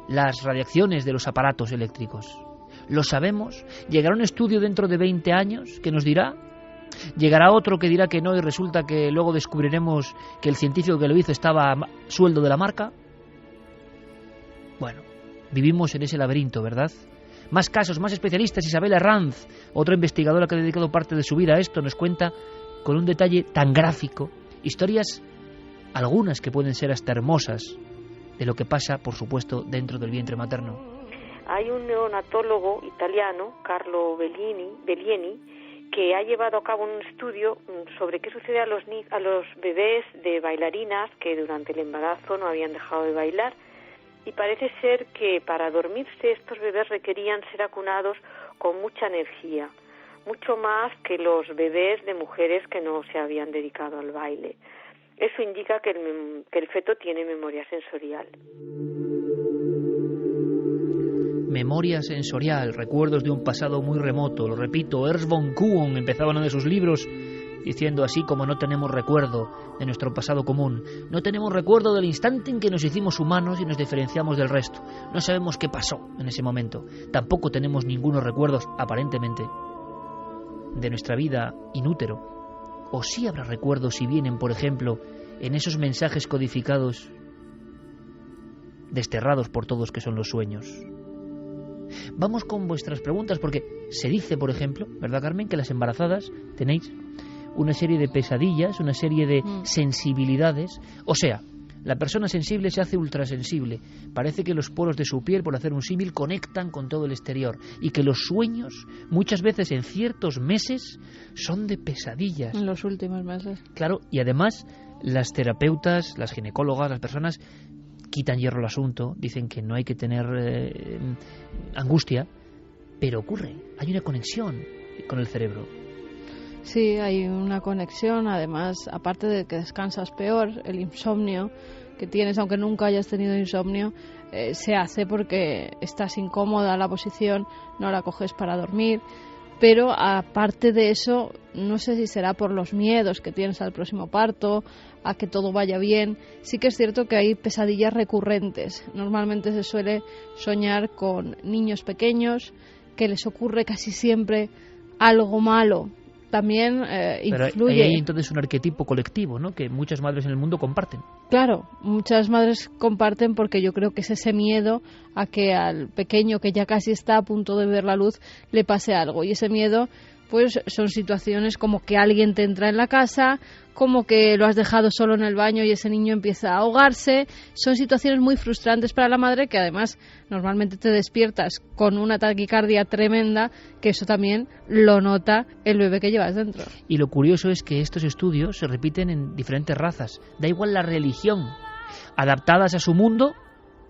las radiaciones de los aparatos eléctricos? ¿Lo sabemos? ¿Llegará un estudio dentro de 20 años que nos dirá? ¿Llegará otro que dirá que no y resulta que luego descubriremos que el científico que lo hizo estaba a sueldo de la marca? Bueno, vivimos en ese laberinto, ¿verdad? Más casos, más especialistas. Isabel Herranz, otra investigadora que ha dedicado parte de su vida a esto, nos cuenta con un detalle tan gráfico historias, algunas que pueden ser hasta hermosas, de lo que pasa, por supuesto, dentro del vientre materno. Hay un neonatólogo italiano, Carlo Bellieni, que ha llevado a cabo un estudio sobre qué sucede a los bebés de bailarinas que durante el embarazo no habían dejado de bailar. Y parece ser que para dormirse estos bebés requerían ser acunados con mucha energía, mucho más que los bebés de mujeres que no se habían dedicado al baile. Eso indica que el feto tiene memoria sensorial. Memoria sensorial, recuerdos de un pasado muy remoto. Lo repito, Ernst von Kuhn empezaba uno de sus libros diciendo así como no tenemos recuerdo de nuestro pasado común, no tenemos recuerdo del instante en que nos hicimos humanos y nos diferenciamos del resto. No sabemos qué pasó en ese momento. Tampoco tenemos ningunos recuerdos, aparentemente, de nuestra vida in útero. O sí habrá recuerdos si vienen, por ejemplo, en esos mensajes codificados, desterrados por todos, que son los sueños. Vamos con vuestras preguntas, porque se dice, por ejemplo, ¿verdad, Carmen?, que las embarazadas tenéis una serie de pesadillas, una serie de sensibilidades. O sea, la persona sensible se hace ultrasensible. Parece que los poros de su piel, por hacer un símil, conectan con todo el exterior. Y que los sueños, muchas veces en ciertos meses, son de pesadillas. En los últimos meses. Claro, y además las terapeutas, las ginecólogas, las personas quitan hierro al asunto, dicen que no hay que tener angustia, pero ocurre, hay una conexión con el cerebro. Sí, hay una conexión, además, aparte de que descansas peor, el insomnio que tienes, aunque nunca hayas tenido insomnio, se hace porque estás incómoda, la posición no la coges para dormir, pero aparte de eso, no sé si será por los miedos que tienes al próximo parto, a que todo vaya bien. Sí que es cierto que hay pesadillas recurrentes. Normalmente se suele soñar con niños pequeños, que les ocurre casi siempre algo malo. También influye. Pero hay entonces un arquetipo colectivo, ¿no?, que muchas madres en el mundo comparten. Claro, muchas madres comparten, porque yo creo que es ese miedo a que al pequeño, que ya casi está a punto de ver la luz, le pase algo. Y ese miedo, pues son situaciones como que alguien te entra en la casa, como que lo has dejado solo en el baño y ese niño empieza a ahogarse. Son situaciones muy frustrantes para la madre, que además normalmente te despiertas con una taquicardia tremenda, que eso también lo nota el bebé que llevas dentro. Y lo curioso es que estos estudios se repiten en diferentes razas. Da igual la religión. Adaptadas a su mundo,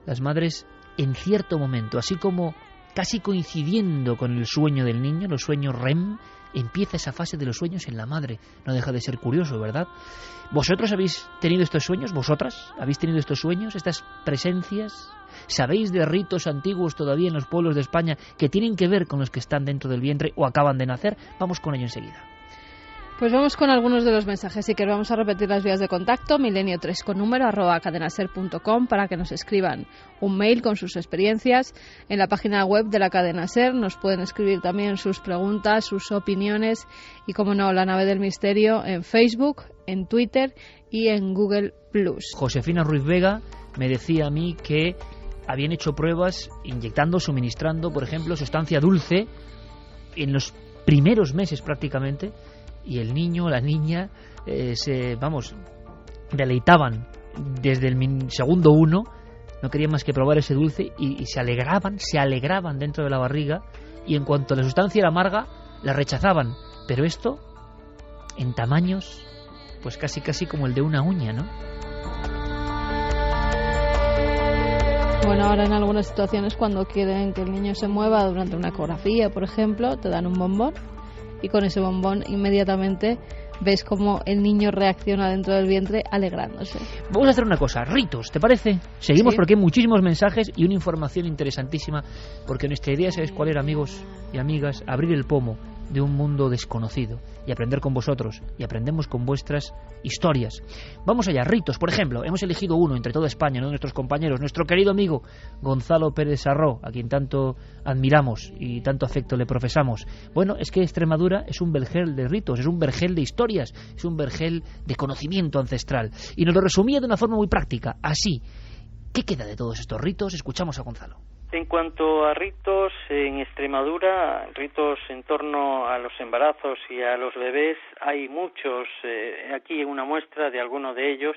las madres en cierto momento, así como casi coincidiendo con el sueño del niño, los sueños REM, empieza esa fase de los sueños en la madre. No deja de ser curioso, ¿verdad? ¿Vosotros habéis tenido estos sueños? ¿Vosotras habéis tenido estos sueños, estas presencias? ¿Sabéis de ritos antiguos todavía en los pueblos de España que tienen que ver con los que están dentro del vientre o acaban de nacer? Vamos con ello enseguida. Pues vamos con algunos de los mensajes y que vamos a repetir las vías de contacto: milenio3 con número @cadenaser.com, para que nos escriban un mail con sus experiencias. En la página web de la Cadena Ser nos pueden escribir también sus preguntas, sus opiniones y, como no, La Nave del Misterio en Facebook, en Twitter y en Google+. Josefina Ruiz Vega me decía a mí que habían hecho pruebas inyectando, suministrando, por ejemplo, sustancia dulce en los primeros meses prácticamente, y el niño o la niña deleitaban desde el segundo 1, no querían más que probar ese dulce y se alegraban dentro de la barriga, y en cuanto la sustancia era amarga, la rechazaban. Pero esto, en tamaños, pues casi como el de una uña, ¿no? Bueno, ahora en algunas situaciones, cuando quieren que el niño se mueva durante una ecografía, por ejemplo, te dan un bombón, y con ese bombón inmediatamente ves cómo el niño reacciona dentro del vientre alegrándose. Vamos a hacer una cosa, ritos, ¿te parece? Seguimos, ¿sí? Porque hay muchísimos mensajes y una información interesantísima, porque nuestra idea, ¿sabéis cuál era, amigos y amigas? Abrir el pomo de un mundo desconocido y aprender con vosotros, y aprendemos con vuestras historias. Vamos allá, ritos, por ejemplo, hemos elegido uno entre toda España, ¿no?, de nuestros compañeros, nuestro querido amigo Gonzalo Pérez Sarró, a quien tanto admiramos y tanto afecto le profesamos. Bueno, es que Extremadura es un vergel de ritos, es un vergel de historias, es un vergel de conocimiento ancestral, y nos lo resumía de una forma muy práctica, así. ¿Qué queda de todos estos ritos? Escuchamos a Gonzalo. En cuanto a ritos, en Extremadura, ritos en torno a los embarazos y a los bebés, hay muchos. Aquí una muestra de alguno de ellos.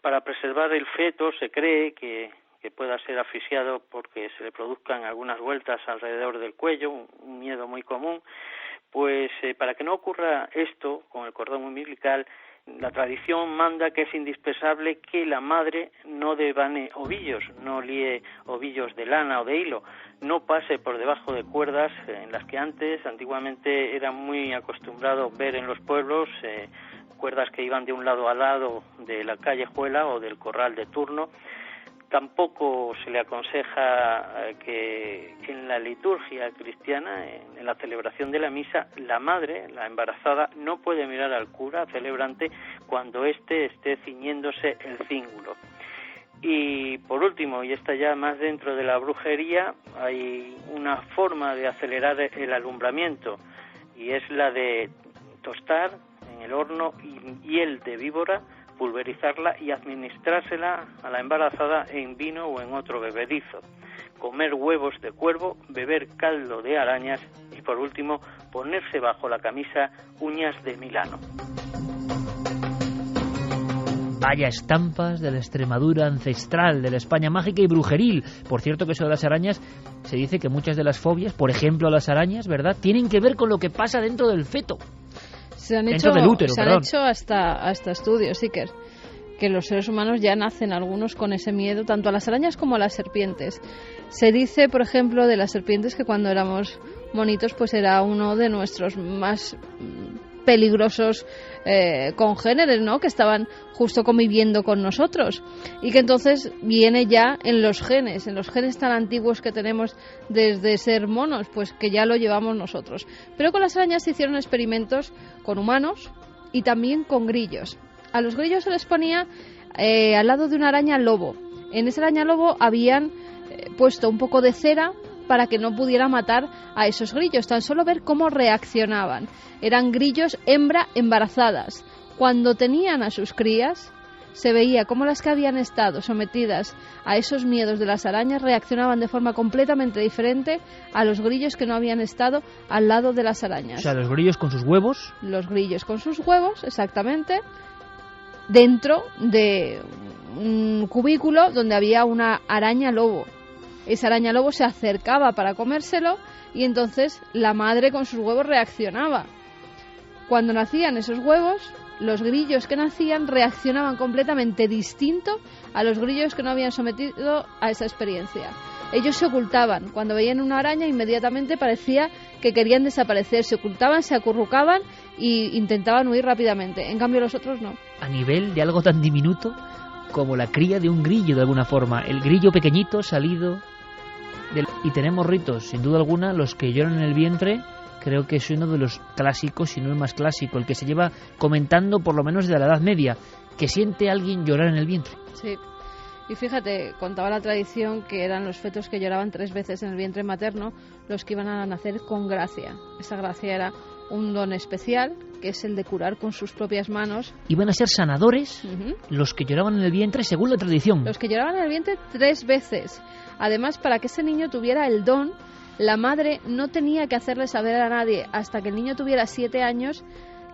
Para preservar el feto se cree que pueda ser asfixiado porque se le produzcan algunas vueltas alrededor del cuello, un miedo muy común. Pues para que no ocurra esto con el cordón umbilical, la tradición manda que es indispensable que la madre no devane ovillos, no líe ovillos de lana o de hilo, no pase por debajo de cuerdas en las que antiguamente era muy acostumbrado ver en los pueblos, cuerdas que iban de un lado al lado de la callejuela o del corral de turno. Tampoco se le aconseja que en la liturgia cristiana, en la celebración de la misa, la madre, la embarazada, no puede mirar al cura celebrante cuando éste esté ciñéndose el cíngulo. Y por último, y está ya más dentro de la brujería, hay una forma de acelerar el alumbramiento, y es la de tostar en el horno hiel de víbora, pulverizarla y administrársela a la embarazada en vino o en otro bebedizo, comer huevos de cuervo, beber caldo de arañas y, por último, ponerse bajo la camisa uñas de Milano. Vaya estampas de la Extremadura ancestral, de la España mágica y brujeril. Por cierto, que eso de las arañas, se dice que muchas de las fobias, por ejemplo las arañas, ¿verdad?, tienen que ver con lo que pasa dentro del feto. Se han hecho hasta estudios, sí, que que los seres humanos ya nacen algunos con ese miedo, tanto a las arañas como a las serpientes. Se dice, por ejemplo, de las serpientes que cuando éramos monitos, pues era uno de nuestros más peligrosos congéneres, ¿no?, que estaban justo conviviendo con nosotros, y que entonces viene ya en los genes tan antiguos que tenemos desde ser monos, pues que ya lo llevamos nosotros. Pero con las arañas se hicieron experimentos con humanos y también con grillos. A los grillos se les ponía al lado de una araña lobo. En esa araña lobo habían puesto un poco de cera para que no pudiera matar a esos grillos, tan solo ver cómo reaccionaban. Eran grillos hembra embarazadas. Cuando tenían a sus crías, se veía cómo las que habían estado sometidas a esos miedos de las arañas reaccionaban de forma completamente diferente a los grillos que no habían estado al lado de las arañas. O sea, los grillos con sus huevos. Los grillos con sus huevos, exactamente, dentro de un cubículo donde había una araña lobo. Esa araña lobo se acercaba para comérselo y entonces la madre con sus huevos reaccionaba. Cuando nacían esos huevos, los grillos que nacían reaccionaban completamente distinto a los grillos que no habían sometido a esa experiencia. Ellos se ocultaban. Cuando veían una araña, inmediatamente parecía que querían desaparecer. Se ocultaban, se acurrucaban e intentaban huir rápidamente. En cambio, los otros no. A nivel de algo tan diminuto como la cría de un grillo, de alguna forma. El grillo pequeñito salido y tenemos ritos, sin duda alguna, los que lloran en el vientre. Creo que es uno de los clásicos, si no el más clásico, el que se lleva comentando por lo menos de la Edad Media, que siente alguien llorar en el vientre. Sí, y fíjate, contaba la tradición que eran los fetos que lloraban 3 veces en el vientre materno los que iban a nacer con gracia. Esa gracia era un don especial, que es el de curar con sus propias manos. Iban a ser sanadores los que lloraban en el vientre, según la tradición. Los que lloraban en el vientre 3 veces. Además, para que ese niño tuviera el don, la madre no tenía que hacerle saber a nadie hasta que el niño tuviera 7 años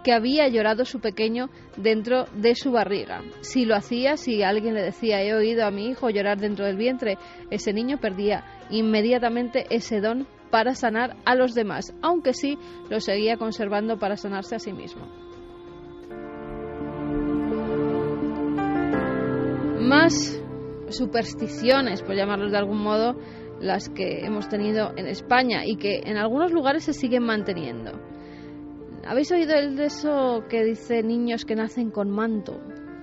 que había llorado su pequeño dentro de su barriga. Si lo hacía, si alguien le decía he oído a mi hijo llorar dentro del vientre, ese niño perdía inmediatamente ese don para sanar a los demás, aunque sí lo seguía conservando para sanarse a sí mismo. Más supersticiones, por llamarlos de algún modo, las que hemos tenido en España y que en algunos lugares se siguen manteniendo. ¿Habéis oído de eso que dice niños que nacen con manto?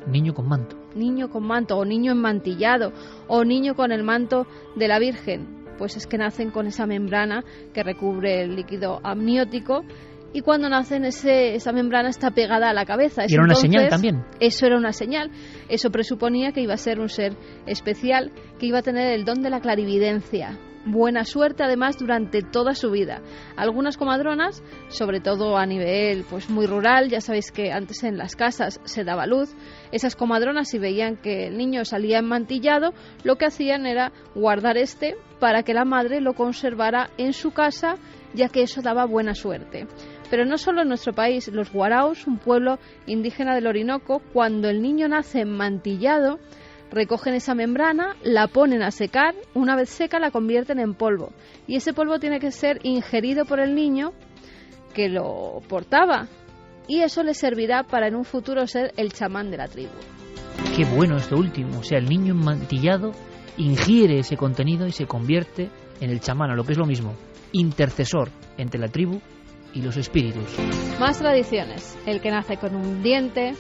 Niño con manto. Niño con manto, o niño enmantillado, o niño con el manto de la Virgen. Pues es que nacen con esa membrana que recubre el líquido amniótico y cuando nacen esa membrana está pegada a la cabeza. Y era una señal también. Eso era una señal. Eso presuponía que iba a ser un ser especial, que iba a tener el don de la clarividencia. Buena suerte además durante toda su vida. Algunas comadronas, sobre todo a nivel pues muy rural, ya sabéis que antes en las casas se daba luz, esas comadronas, si veían que el niño salía enmantillado, lo que hacían era guardar para que la madre lo conservara en su casa, ya que eso daba buena suerte. Pero no solo en nuestro país, los guaraos, un pueblo indígena del Orinoco, cuando el niño nace enmantillado, recogen esa membrana, la ponen a secar, una vez seca la convierten en polvo y ese polvo tiene que ser ingerido por el niño que lo portaba y eso le servirá para en un futuro ser el chamán de la tribu. Qué bueno esto último, o sea, el niño enmantillado ingiere ese contenido y se convierte en el chamán, o lo que es lo mismo, intercesor entre la tribu y los espíritus. Más tradiciones, el que nace con un diente,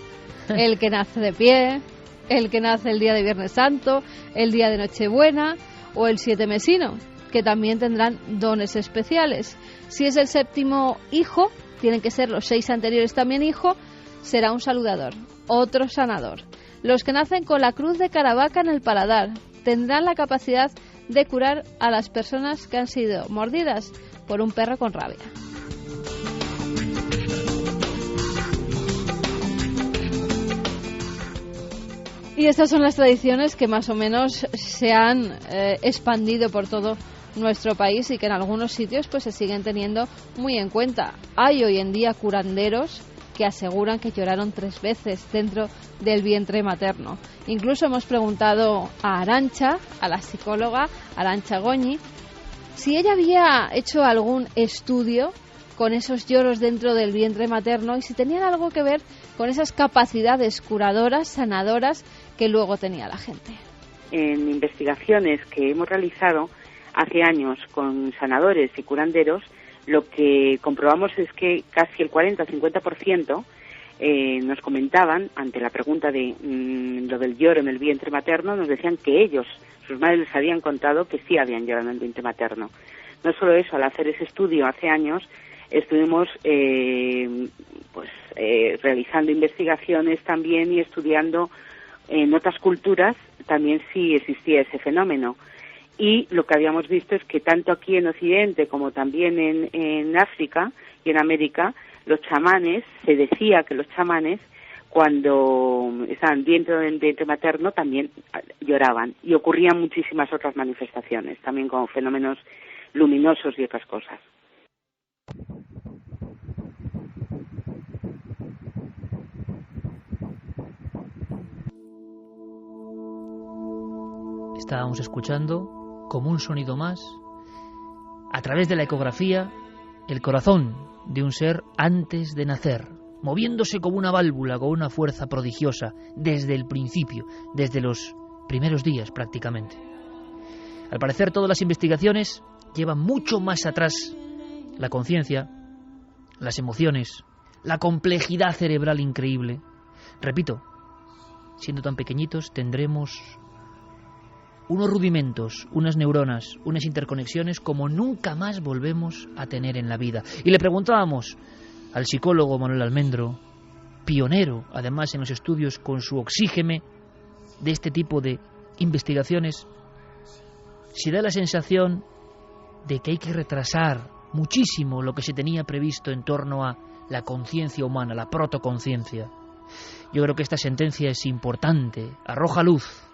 el que nace de pie, el que nace el día de Viernes Santo, el día de Nochebuena o el 7 mesino, que también tendrán dones especiales. Si es el 7º hijo, tienen que ser los 6 anteriores también hijo, será un saludador, otro sanador. Los que nacen con la cruz de Caravaca en el paladar tendrán la capacidad de curar a las personas que han sido mordidas por un perro con rabia. Y estas son las tradiciones que más o menos se han expandido por todo nuestro país y que en algunos sitios pues se siguen teniendo muy en cuenta. Hay hoy en día curanderos que aseguran que lloraron 3 veces dentro del vientre materno. Incluso hemos preguntado a Arantxa, a la psicóloga Arantxa Goñi, si ella había hecho algún estudio con esos lloros dentro del vientre materno y si tenían algo que ver con esas capacidades curadoras, sanadoras que luego tenía la gente. En investigaciones que hemos realizado hace años con sanadores y curanderos, lo que comprobamos es que casi el 40-50% nos comentaban, ante la pregunta de lo del lloro en el vientre materno, nos decían que ellos, sus madres les habían contado que sí habían llorado en el vientre materno. No solo eso, al hacer ese estudio hace años, estuvimos realizando investigaciones también y estudiando en otras culturas también sí existía ese fenómeno. Y lo que habíamos visto es que tanto aquí en Occidente como también en África y en América, los chamanes, se decía que los chamanes, cuando estaban dentro del vientre materno, también lloraban. Y ocurrían muchísimas otras manifestaciones, también con fenómenos luminosos y otras cosas. Estábamos escuchando, como un sonido más, a través de la ecografía, el corazón de un ser antes de nacer, moviéndose como una válvula con una fuerza prodigiosa desde el principio, desde los primeros días prácticamente. Al parecer todas las investigaciones llevan mucho más atrás la conciencia, las emociones, la complejidad cerebral increíble. Repito, siendo tan pequeñitos tendremos unos rudimentos, unas neuronas, unas interconexiones como nunca más volvemos a tener en la vida. Y le preguntábamos al psicólogo Manuel Almendro, pionero además en los estudios con su oxígeme de este tipo de investigaciones, si da la sensación de que hay que retrasar muchísimo lo que se tenía previsto en torno a la conciencia humana, la protoconciencia. Yo creo que esta sentencia es importante, arroja luz.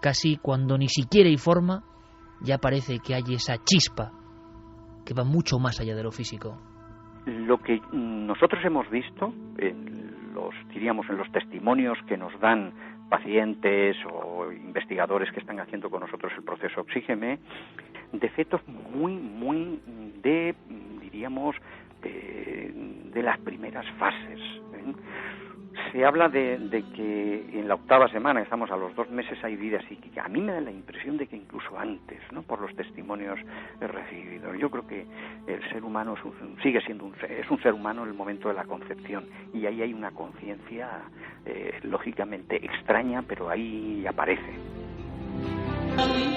Casi cuando ni siquiera hay forma, ya parece que hay esa chispa que va mucho más allá de lo físico. Lo que nosotros hemos visto en los testimonios que nos dan pacientes o investigadores que están haciendo con nosotros el proceso Oxígeme, de fetos muy de las primeras fases. Se habla de que en la 8ª semana, estamos a los 2 meses, hay vida psíquica. A mí me da la impresión de que incluso antes, ¿no?, por los testimonios recibidos. Yo creo que el ser humano sigue siendo un ser humano en el momento de la concepción, y ahí hay una conciencia lógicamente extraña, pero ahí aparece.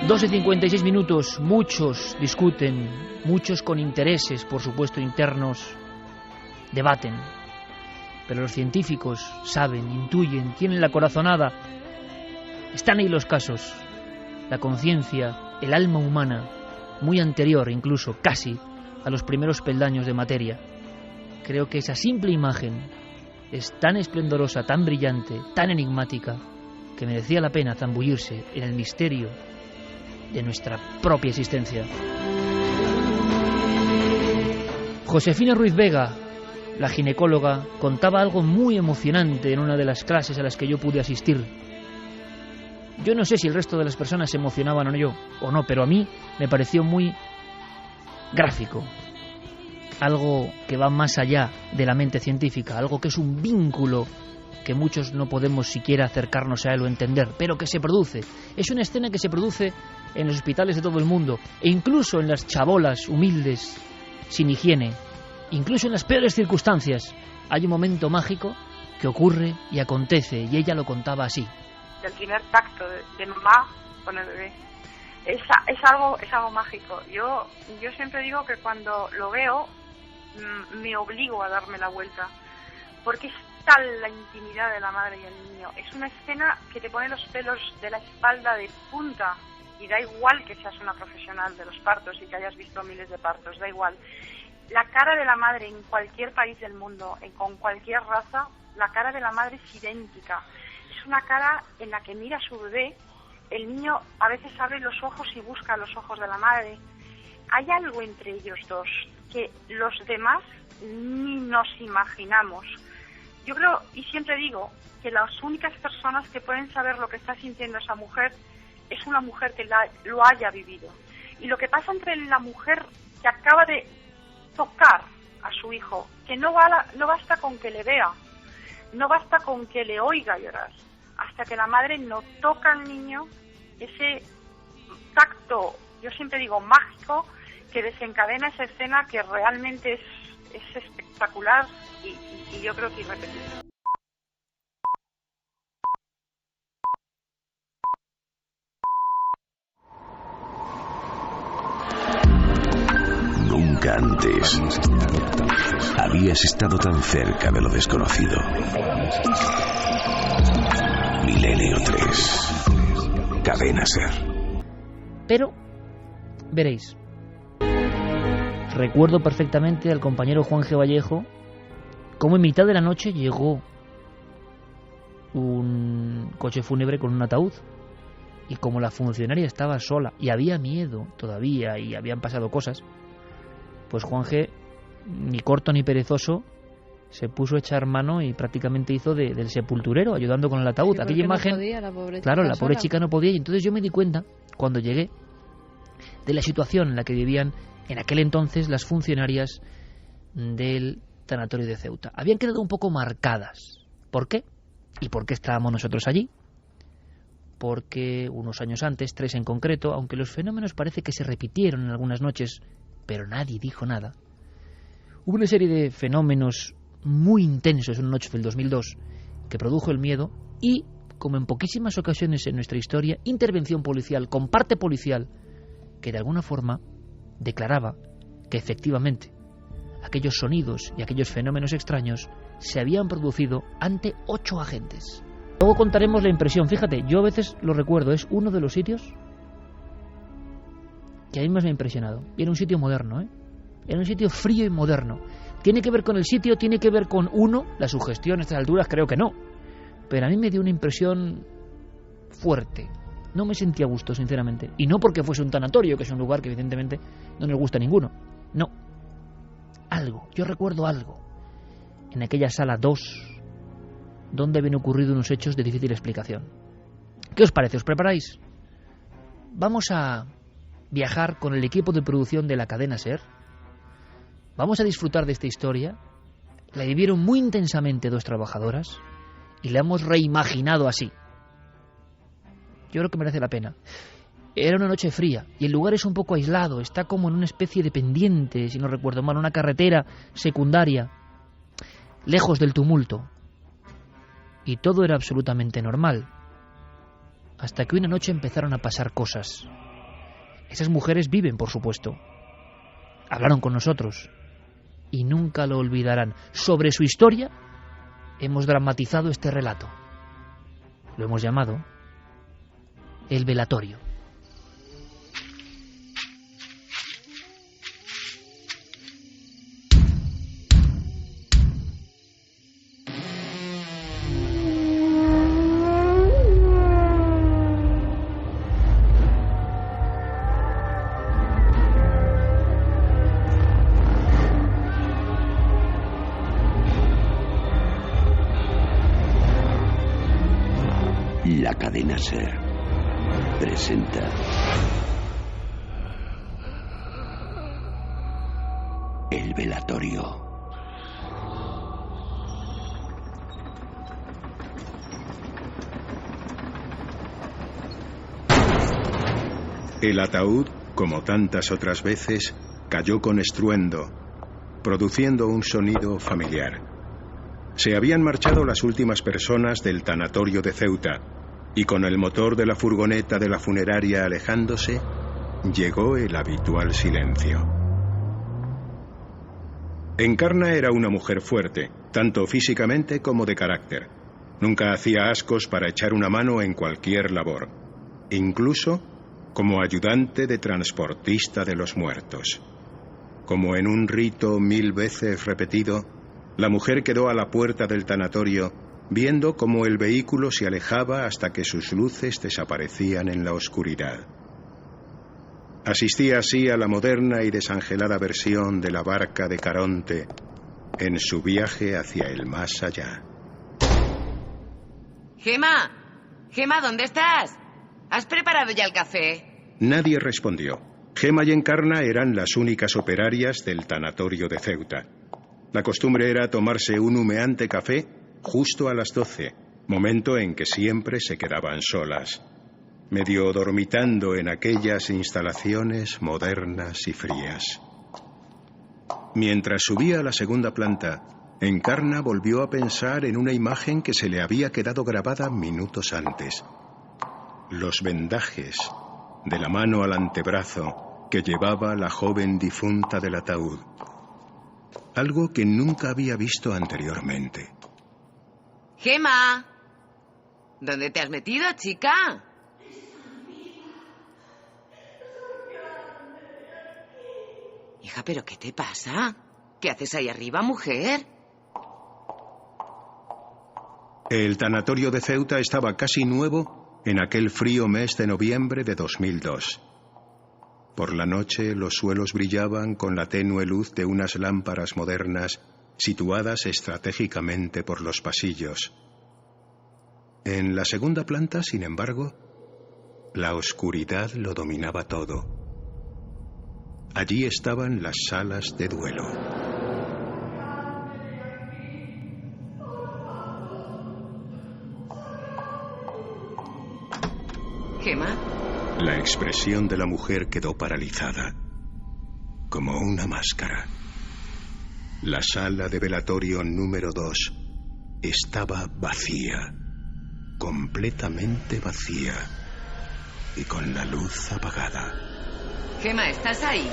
2:56 minutos, muchos discuten, muchos con intereses, por supuesto, internos, debaten. Pero los científicos saben, intuyen, tienen la corazonada. Están ahí los casos. La conciencia, el alma humana, muy anterior incluso, casi, a los primeros peldaños de materia. Creo que esa simple imagen es tan esplendorosa, tan brillante, tan enigmática, que merecía la pena zambullirse en el misterio de nuestra propia existencia. Josefina Ruiz Vega, la ginecóloga, contaba algo muy emocionante en una de las clases a las que yo pude asistir. Yo no sé si el resto de las personas se emocionaban o no, pero a mí me pareció muy gráfico. Algo que va más allá de la mente científica, algo que es un vínculo que muchos no podemos siquiera acercarnos a él o entender, pero que se produce. Es una escena que se produce en los hospitales de todo el mundo, e incluso en las chabolas humildes, sin higiene. Incluso en las peores circunstancias hay un momento mágico que ocurre y acontece, y ella lo contaba así. El primer tacto de mamá con el bebé es algo mágico. Yo siempre digo que cuando lo veo me obligo a darme la vuelta, porque es tal la intimidad de la madre y el niño. Es una escena que te pone los pelos de la espalda de punta, y da igual que seas una profesional de los partos y que hayas visto miles de partos, da igual. La cara de la madre en cualquier país del mundo, con cualquier raza, la cara de la madre es idéntica. Es una cara en la que mira a su bebé, el niño a veces abre los ojos y busca los ojos de la madre. Hay algo entre ellos dos que los demás ni nos imaginamos. Yo creo, y siempre digo, que las únicas personas que pueden saber lo que está sintiendo esa mujer es una mujer que lo haya vivido. Y lo que pasa entre la mujer que acaba de tocar a su hijo, que no basta con que le vea, no basta con que le oiga llorar. Hasta que la madre no toca al niño, ese tacto, yo siempre digo mágico, que desencadena esa escena que realmente es espectacular y yo creo que irrepetible. Nunca antes habías estado tan cerca de lo desconocido. Milenio 3. Cadena SER. Pero, veréis, recuerdo perfectamente al compañero Juan G. Vallejo cómo en mitad de la noche llegó un coche fúnebre con un ataúd y como la funcionaria estaba sola y había miedo todavía y habían pasado cosas, pues Juan G., ni corto ni perezoso, se puso a echar mano y prácticamente hizo del sepulturero, ayudando con el ataúd. Sí, aquella imagen, no podía, la pobre chica no podía, y entonces yo me di cuenta, cuando llegué, de la situación en la que vivían en aquel entonces las funcionarias del tanatorio de Ceuta. Habían quedado un poco marcadas. ¿Por qué? ¿Y por qué estábamos nosotros allí? Porque unos años antes, 3 en concreto, aunque los fenómenos parece que se repitieron en algunas noches, pero nadie dijo nada, hubo una serie de fenómenos muy intensos en una noche del 2002 que produjo el miedo y, como en poquísimas ocasiones en nuestra historia, intervención policial con parte policial que de alguna forma declaraba que efectivamente aquellos sonidos y aquellos fenómenos extraños se habían producido ante 8 agentes. Luego contaremos la impresión. Fíjate, yo a veces lo recuerdo, es uno de los sitios que a mí más me ha impresionado. Y era un sitio moderno, Era un sitio frío y moderno. ¿Tiene que ver con el sitio? ¿Tiene que ver con la sugestión a estas alturas? Creo que no. Pero a mí me dio una impresión fuerte. No me sentía a gusto, sinceramente. Y no porque fuese un tanatorio, que es un lugar que evidentemente no nos gusta a ninguno. No. Algo. Yo recuerdo algo. En aquella sala 2, donde habían ocurrido unos hechos de difícil explicación. ¿Qué os parece? ¿Os preparáis? Vamos a viajar con el equipo de producción de la cadena SER. Vamos a disfrutar de esta historia. La vivieron muy intensamente 2 trabajadoras y la hemos reimaginado así. Yo creo que merece la pena. Era una noche fría y el lugar es un poco aislado, está como en una especie de pendiente, si no recuerdo mal, una carretera secundaria, lejos del tumulto. Y todo era absolutamente normal. Hasta que una noche empezaron a pasar cosas. Esas mujeres viven, por supuesto. Hablaron con nosotros y nunca lo olvidarán. Sobre su historia hemos dramatizado este relato. Lo hemos llamado El velatorio. La cadena SER presenta El velatorio. El ataúd, como tantas otras veces, cayó con estruendo, produciendo un sonido familiar. Se habían marchado las últimas personas del tanatorio de Ceuta, y con el motor de la furgoneta de la funeraria alejándose, llegó el habitual silencio. Encarna era una mujer fuerte, tanto físicamente como de carácter. Nunca hacía ascos para echar una mano en cualquier labor, incluso como ayudante de transportista de los muertos. Como en un rito 1000 veces repetido, la mujer quedó a la puerta del tanatorio, viendo cómo el vehículo se alejaba hasta que sus luces desaparecían en la oscuridad. Asistía así a la moderna y desangelada versión de la barca de Caronte en su viaje hacia el más allá. Gema, Gema, ¿dónde estás? ¿Has preparado ya el café? Nadie respondió. Gema y Encarna eran las únicas operarias del tanatorio de Ceuta. La costumbre era tomarse un humeante café justo a las 12, momento en que siempre se quedaban solas, medio dormitando en aquellas instalaciones modernas y frías. Mientras subía a la segunda planta, Encarna volvió a pensar en una imagen que se le había quedado grabada minutos antes. Los vendajes de la mano al antebrazo que llevaba la joven difunta del ataúd. Algo que nunca había visto anteriormente. Gemma, ¿dónde te has metido, chica? Hija, ¿pero qué te pasa? ¿Qué haces ahí arriba, mujer? El tanatorio de Ceuta estaba casi nuevo en aquel frío mes de noviembre de 2002. Por la noche los suelos brillaban con la tenue luz de unas lámparas modernas situadas estratégicamente por los pasillos. En la segunda planta, sin embargo, la oscuridad lo dominaba todo. Allí estaban las salas de duelo. ¿Gemma? La expresión de la mujer quedó paralizada, como una máscara. La sala de velatorio número 2 estaba vacía, completamente vacía, y con la luz apagada. Gemma, ¿estás ahí?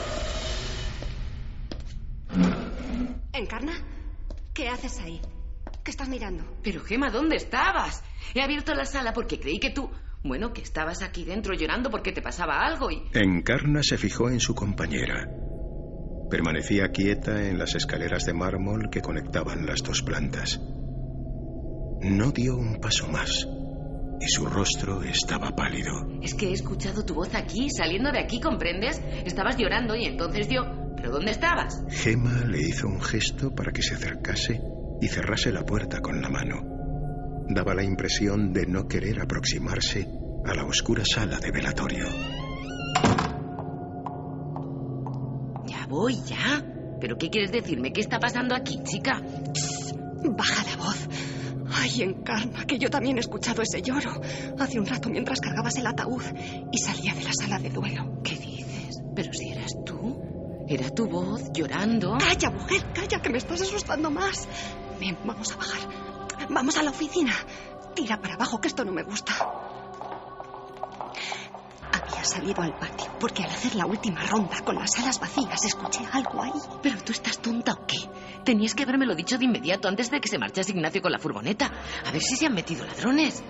¿Encarna? ¿Qué haces ahí? ¿Qué estás mirando? Pero, Gemma, ¿dónde estabas? He abierto la sala porque creí que tú... Bueno, que estabas aquí dentro llorando porque te pasaba algo y... Encarna se fijó en su compañera. Permanecía quieta en las escaleras de mármol que conectaban las dos plantas. No dio un paso más y su rostro estaba pálido. Es que he escuchado tu voz aquí, saliendo de aquí, ¿comprendes? Estabas llorando y entonces yo... ¿Pero dónde estabas? Gemma le hizo un gesto para que se acercase y cerrase la puerta con la mano. Daba la impresión de no querer aproximarse a la oscura sala de velatorio. Ya voy, ya. ¿Pero qué quieres decirme? ¿Qué está pasando aquí, chica? Baja la voz. Ay, Encarna, que yo también he escuchado ese lloro. Hace un rato mientras cargabas el ataúd y salía de la sala de duelo. ¿Qué dices? ¿Pero si eras tú? Era tu voz llorando. Calla, mujer, calla, que me estás asustando más. Ven, vamos a bajar. Vamos a la oficina. Tira para abajo, que esto no me gusta. Había salido al patio porque al hacer la última ronda con las salas vacías escuché algo ahí. ¿Pero tú estás tonta o qué? Tenías que habérmelo dicho de inmediato antes de que se marchase Ignacio con la furgoneta. A ver si se han metido ladrones.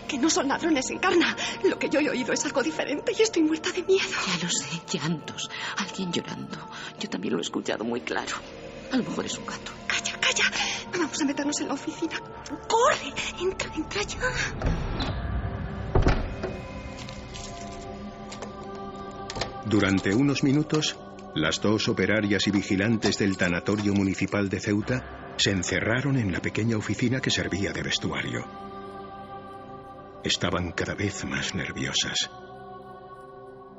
Que no son ladrones, Encarna. Lo que yo he oído es algo diferente y estoy muerta de miedo. Ya lo sé, llantos. Alguien llorando. Yo también lo he escuchado muy claro. A lo mejor es un gato. Calla, calla. Vamos a meternos en la oficina. ¡Corre! Entra ya. Durante unos minutos, las dos operarias y vigilantes del tanatorio municipal de Ceuta se encerraron en la pequeña oficina que servía de vestuario. Estaban cada vez más nerviosas.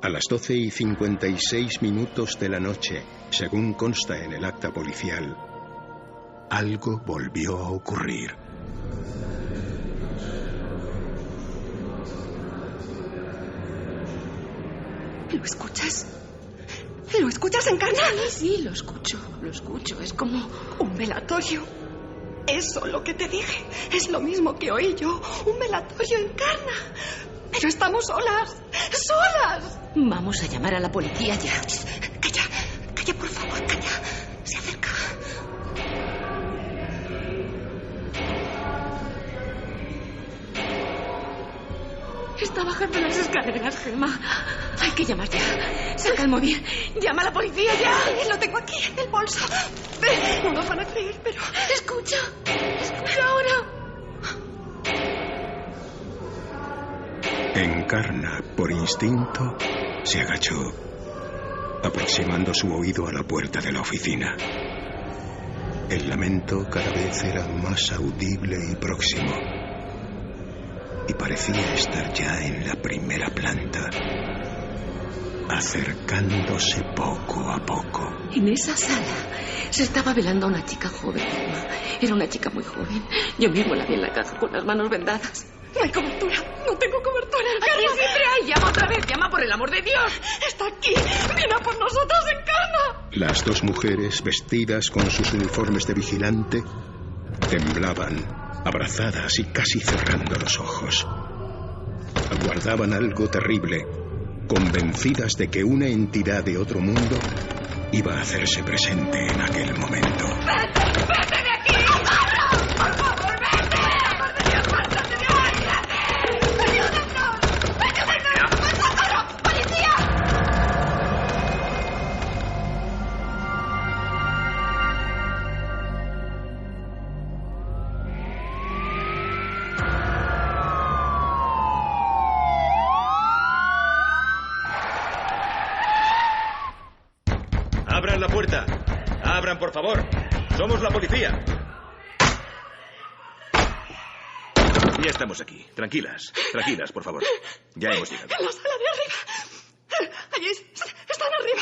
A las 12:56 de la noche, según consta en el acta policial, algo volvió a ocurrir. ¿Lo escuchas? ¿Lo escuchas, Encarna? Sí, lo escucho. Es como un velatorio. Eso lo que te dije. Es lo mismo que oí yo. Un velatorio, Encarna. Pero estamos solas. ¡Solas! Vamos a llamar a la policía ya. Calla, por favor, calla. Se acerca. Está bajando las escaleras, Gemma. Hay que llamar ya. Saca el móvil. Llama a la policía ya. Lo tengo aquí en el bolso. No nos van a creer, pero... Escucha ahora. Encarna, por instinto, se agachó, aproximando su oído a la puerta de la oficina. El lamento cada vez era más audible y próximo, y parecía estar ya en la primera planta. acercándose poco a poco. En esa sala se estaba velando a una chica joven, Irma. Era una chica muy joven. Yo mismo la vi en la caja con las manos vendadas. No hay cobertura. No tengo cobertura en Encarna. Aquí siempre hay. Llama otra vez. Llama por el amor de Dios. Está aquí. Viene por nosotros, Encarna. Las dos mujeres, vestidas con sus uniformes de vigilante, temblaban, abrazadas y casi cerrando los ojos. Aguardaban algo terrible, convencidas de que una entidad de otro mundo iba a hacerse presente en aquel momento. ¡Vete! ¡Vete de aquí! ¡Socorro! ¡Por favor, vete! ¡Por Dios, mártate de ahí! ¡Ayúdanos! ¡Ayúdanos! ¡Socorro! ¡Policía! ¡Abran la puerta! ¡Abran, por favor! ¡Somos la policía! Ya estamos aquí. Tranquilas, tranquilas, por favor. Ya hemos llegado. En la sala de arriba. Allí están arriba.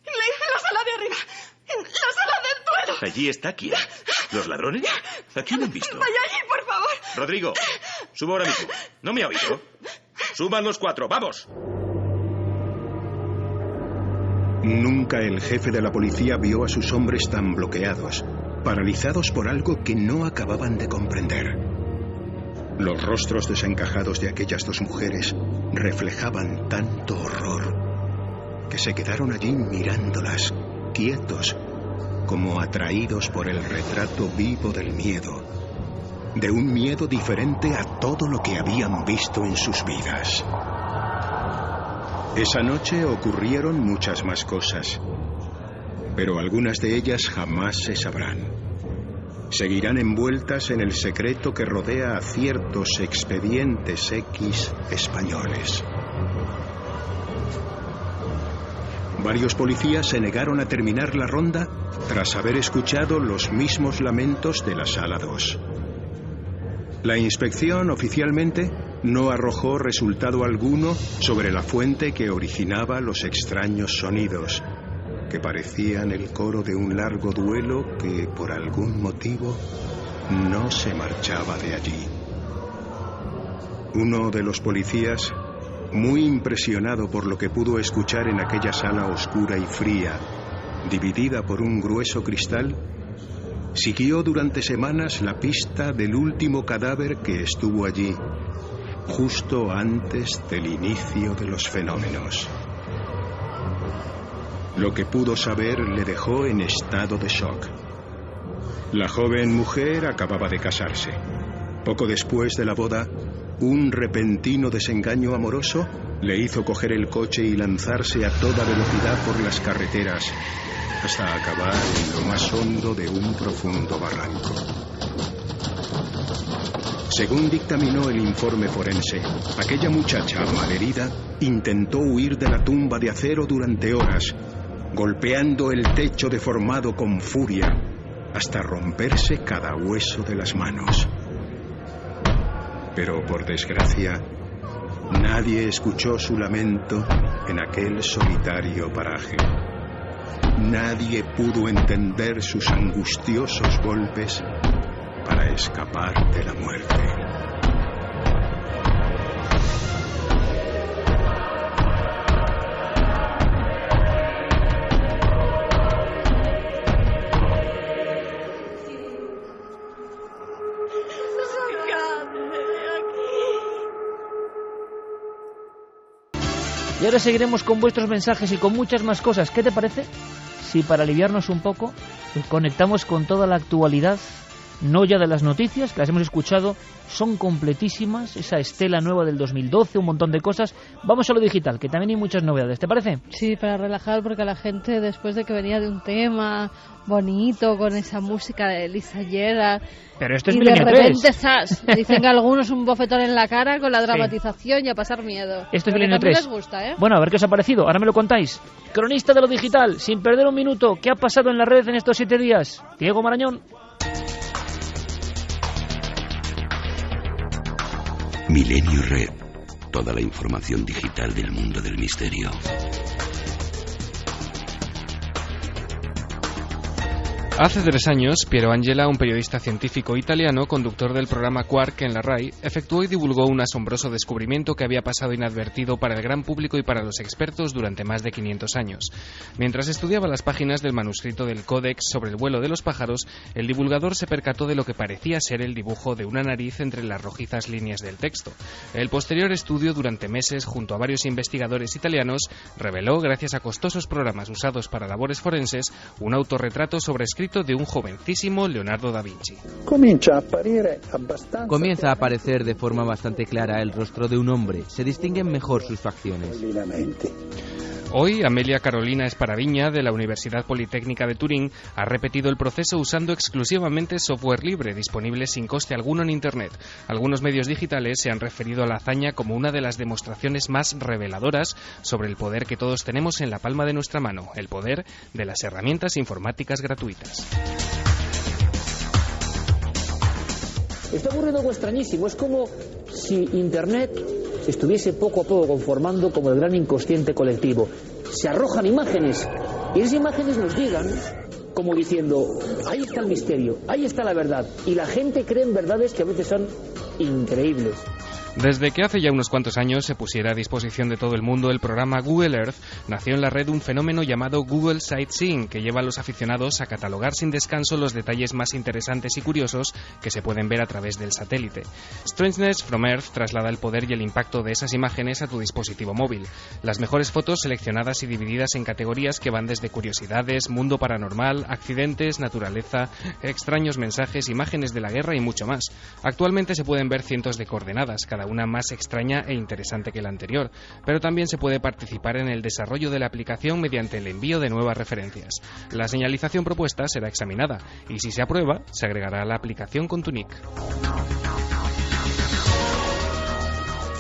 En la sala de arriba. En la sala del duelo. ¿Allí está quién? ¿Los ladrones? ¿A quién han visto? Vaya allí, por favor. Rodrigo, subo ahora mismo. ¿No me ha oído? Suban los 4, ¡vamos! Nunca el jefe de la policía vio a sus hombres tan bloqueados, paralizados por algo que no acababan de comprender. Los rostros desencajados de aquellas dos mujeres reflejaban tanto horror que se quedaron allí mirándolas, quietos, como atraídos por el retrato vivo del miedo, de un miedo diferente a todo lo que habían visto en sus vidas. Esa noche ocurrieron muchas más cosas, pero algunas de ellas jamás se sabrán. Seguirán envueltas en el secreto que rodea a ciertos expedientes X españoles. Varios policías se negaron a terminar la ronda tras haber escuchado los mismos lamentos de la Sala 2. La inspección oficialmente no arrojó resultado alguno sobre la fuente que originaba los extraños sonidos, que parecían el coro de un largo duelo que, por algún motivo, no se marchaba de allí. Uno de los policías, muy impresionado por lo que pudo escuchar en aquella sala oscura y fría, dividida por un grueso cristal, siguió durante semanas la pista del último cadáver que estuvo allí, justo antes del inicio de los fenómenos. Lo que pudo saber le dejó en estado de shock. La joven mujer acababa de casarse. Poco después de la boda, un repentino desengaño amoroso le hizo coger el coche y lanzarse a toda velocidad por las carreteras, hasta acabar en lo más hondo de un profundo barranco. Según dictaminó el informe forense, aquella muchacha malherida intentó huir de la tumba de acero durante horas, golpeando el techo deformado con furia hasta romperse cada hueso de las manos. Pero por desgracia, nadie escuchó su lamento en aquel solitario paraje. Nadie pudo entender sus angustiosos golpes para escapar de la muerte. Y ahora seguiremos con vuestros mensajes y con muchas más cosas. ¿Qué te parece si para aliviarnos un poco conectamos con toda la actualidad, no ya de las noticias, que las hemos escuchado, son completísimas, esa estela nueva del 2012, un montón de cosas? Vamos a lo digital, que también hay muchas novedades, ¿te parece? Sí, para relajar, porque la gente, después de que venía de un tema bonito, con esa música de Lisa Gerrard, pero esto es y Milenio de 3. repente, ¡zas!, dicen algunos un bofetón en la cara con la dramatización y a pasar miedo. Esto es Pero Milenio que a mí 3. les gusta, ¿eh? Bueno, a ver qué os ha parecido, ahora me lo contáis. Cronista de lo digital, sin perder un minuto, ¿qué ha pasado en la red en estos 7 días? Diego Marañón. Milenio Red, toda la información digital del mundo del misterio. Hace 3 años, Piero Angela, un periodista científico italiano, conductor del programa Quark en la RAI, efectuó y divulgó un asombroso descubrimiento que había pasado inadvertido para el gran público y para los expertos durante más de 500 años. Mientras estudiaba las páginas del manuscrito del Códex sobre el vuelo de los pájaros, el divulgador se percató de lo que parecía ser el dibujo de una nariz entre las rojizas líneas del texto. El posterior estudio durante meses junto a varios investigadores italianos reveló, gracias a costosos programas usados para labores forenses, un autorretrato sobrescrito de un jovencísimo Leonardo da Vinci. Comienza a aparecer de forma bastante clara el rostro de un hombre. Se distinguen mejor sus facciones. Hoy, Amelia Carolina Esparaviña, de la Universidad Politécnica de Turín, ha repetido el proceso usando exclusivamente software libre, disponible sin coste alguno en Internet. Algunos medios digitales se han referido a la hazaña como una de las demostraciones más reveladoras sobre el poder que todos tenemos en la palma de nuestra mano, el poder de las herramientas informáticas gratuitas. Está ocurriendo algo extrañísimo. Es como si Internet se estuviese poco a poco conformando como el gran inconsciente colectivo. Se arrojan imágenes y esas imágenes nos llegan como diciendo, ahí está el misterio, ahí está la verdad. Y la gente cree en verdades que a veces son increíbles. Desde que hace ya unos cuantos años se pusiera a disposición de todo el mundo el programa Google Earth, nació en la red un fenómeno llamado Google Sightseeing, que lleva a los aficionados a catalogar sin descanso los detalles más interesantes y curiosos que se pueden ver a través del satélite. Strangeness from Earth traslada el poder y el impacto de esas imágenes a tu dispositivo móvil. Las mejores fotos seleccionadas y divididas en categorías que van desde curiosidades, mundo paranormal, accidentes, naturaleza, extraños mensajes, imágenes de la guerra y mucho más. Actualmente se pueden ver cientos de coordenadas, cada una más extraña e interesante que la anterior, pero también se puede participar en el desarrollo de la aplicación mediante el envío de nuevas referencias. La señalización propuesta será examinada y si se aprueba, se agregará a la aplicación con tu nick.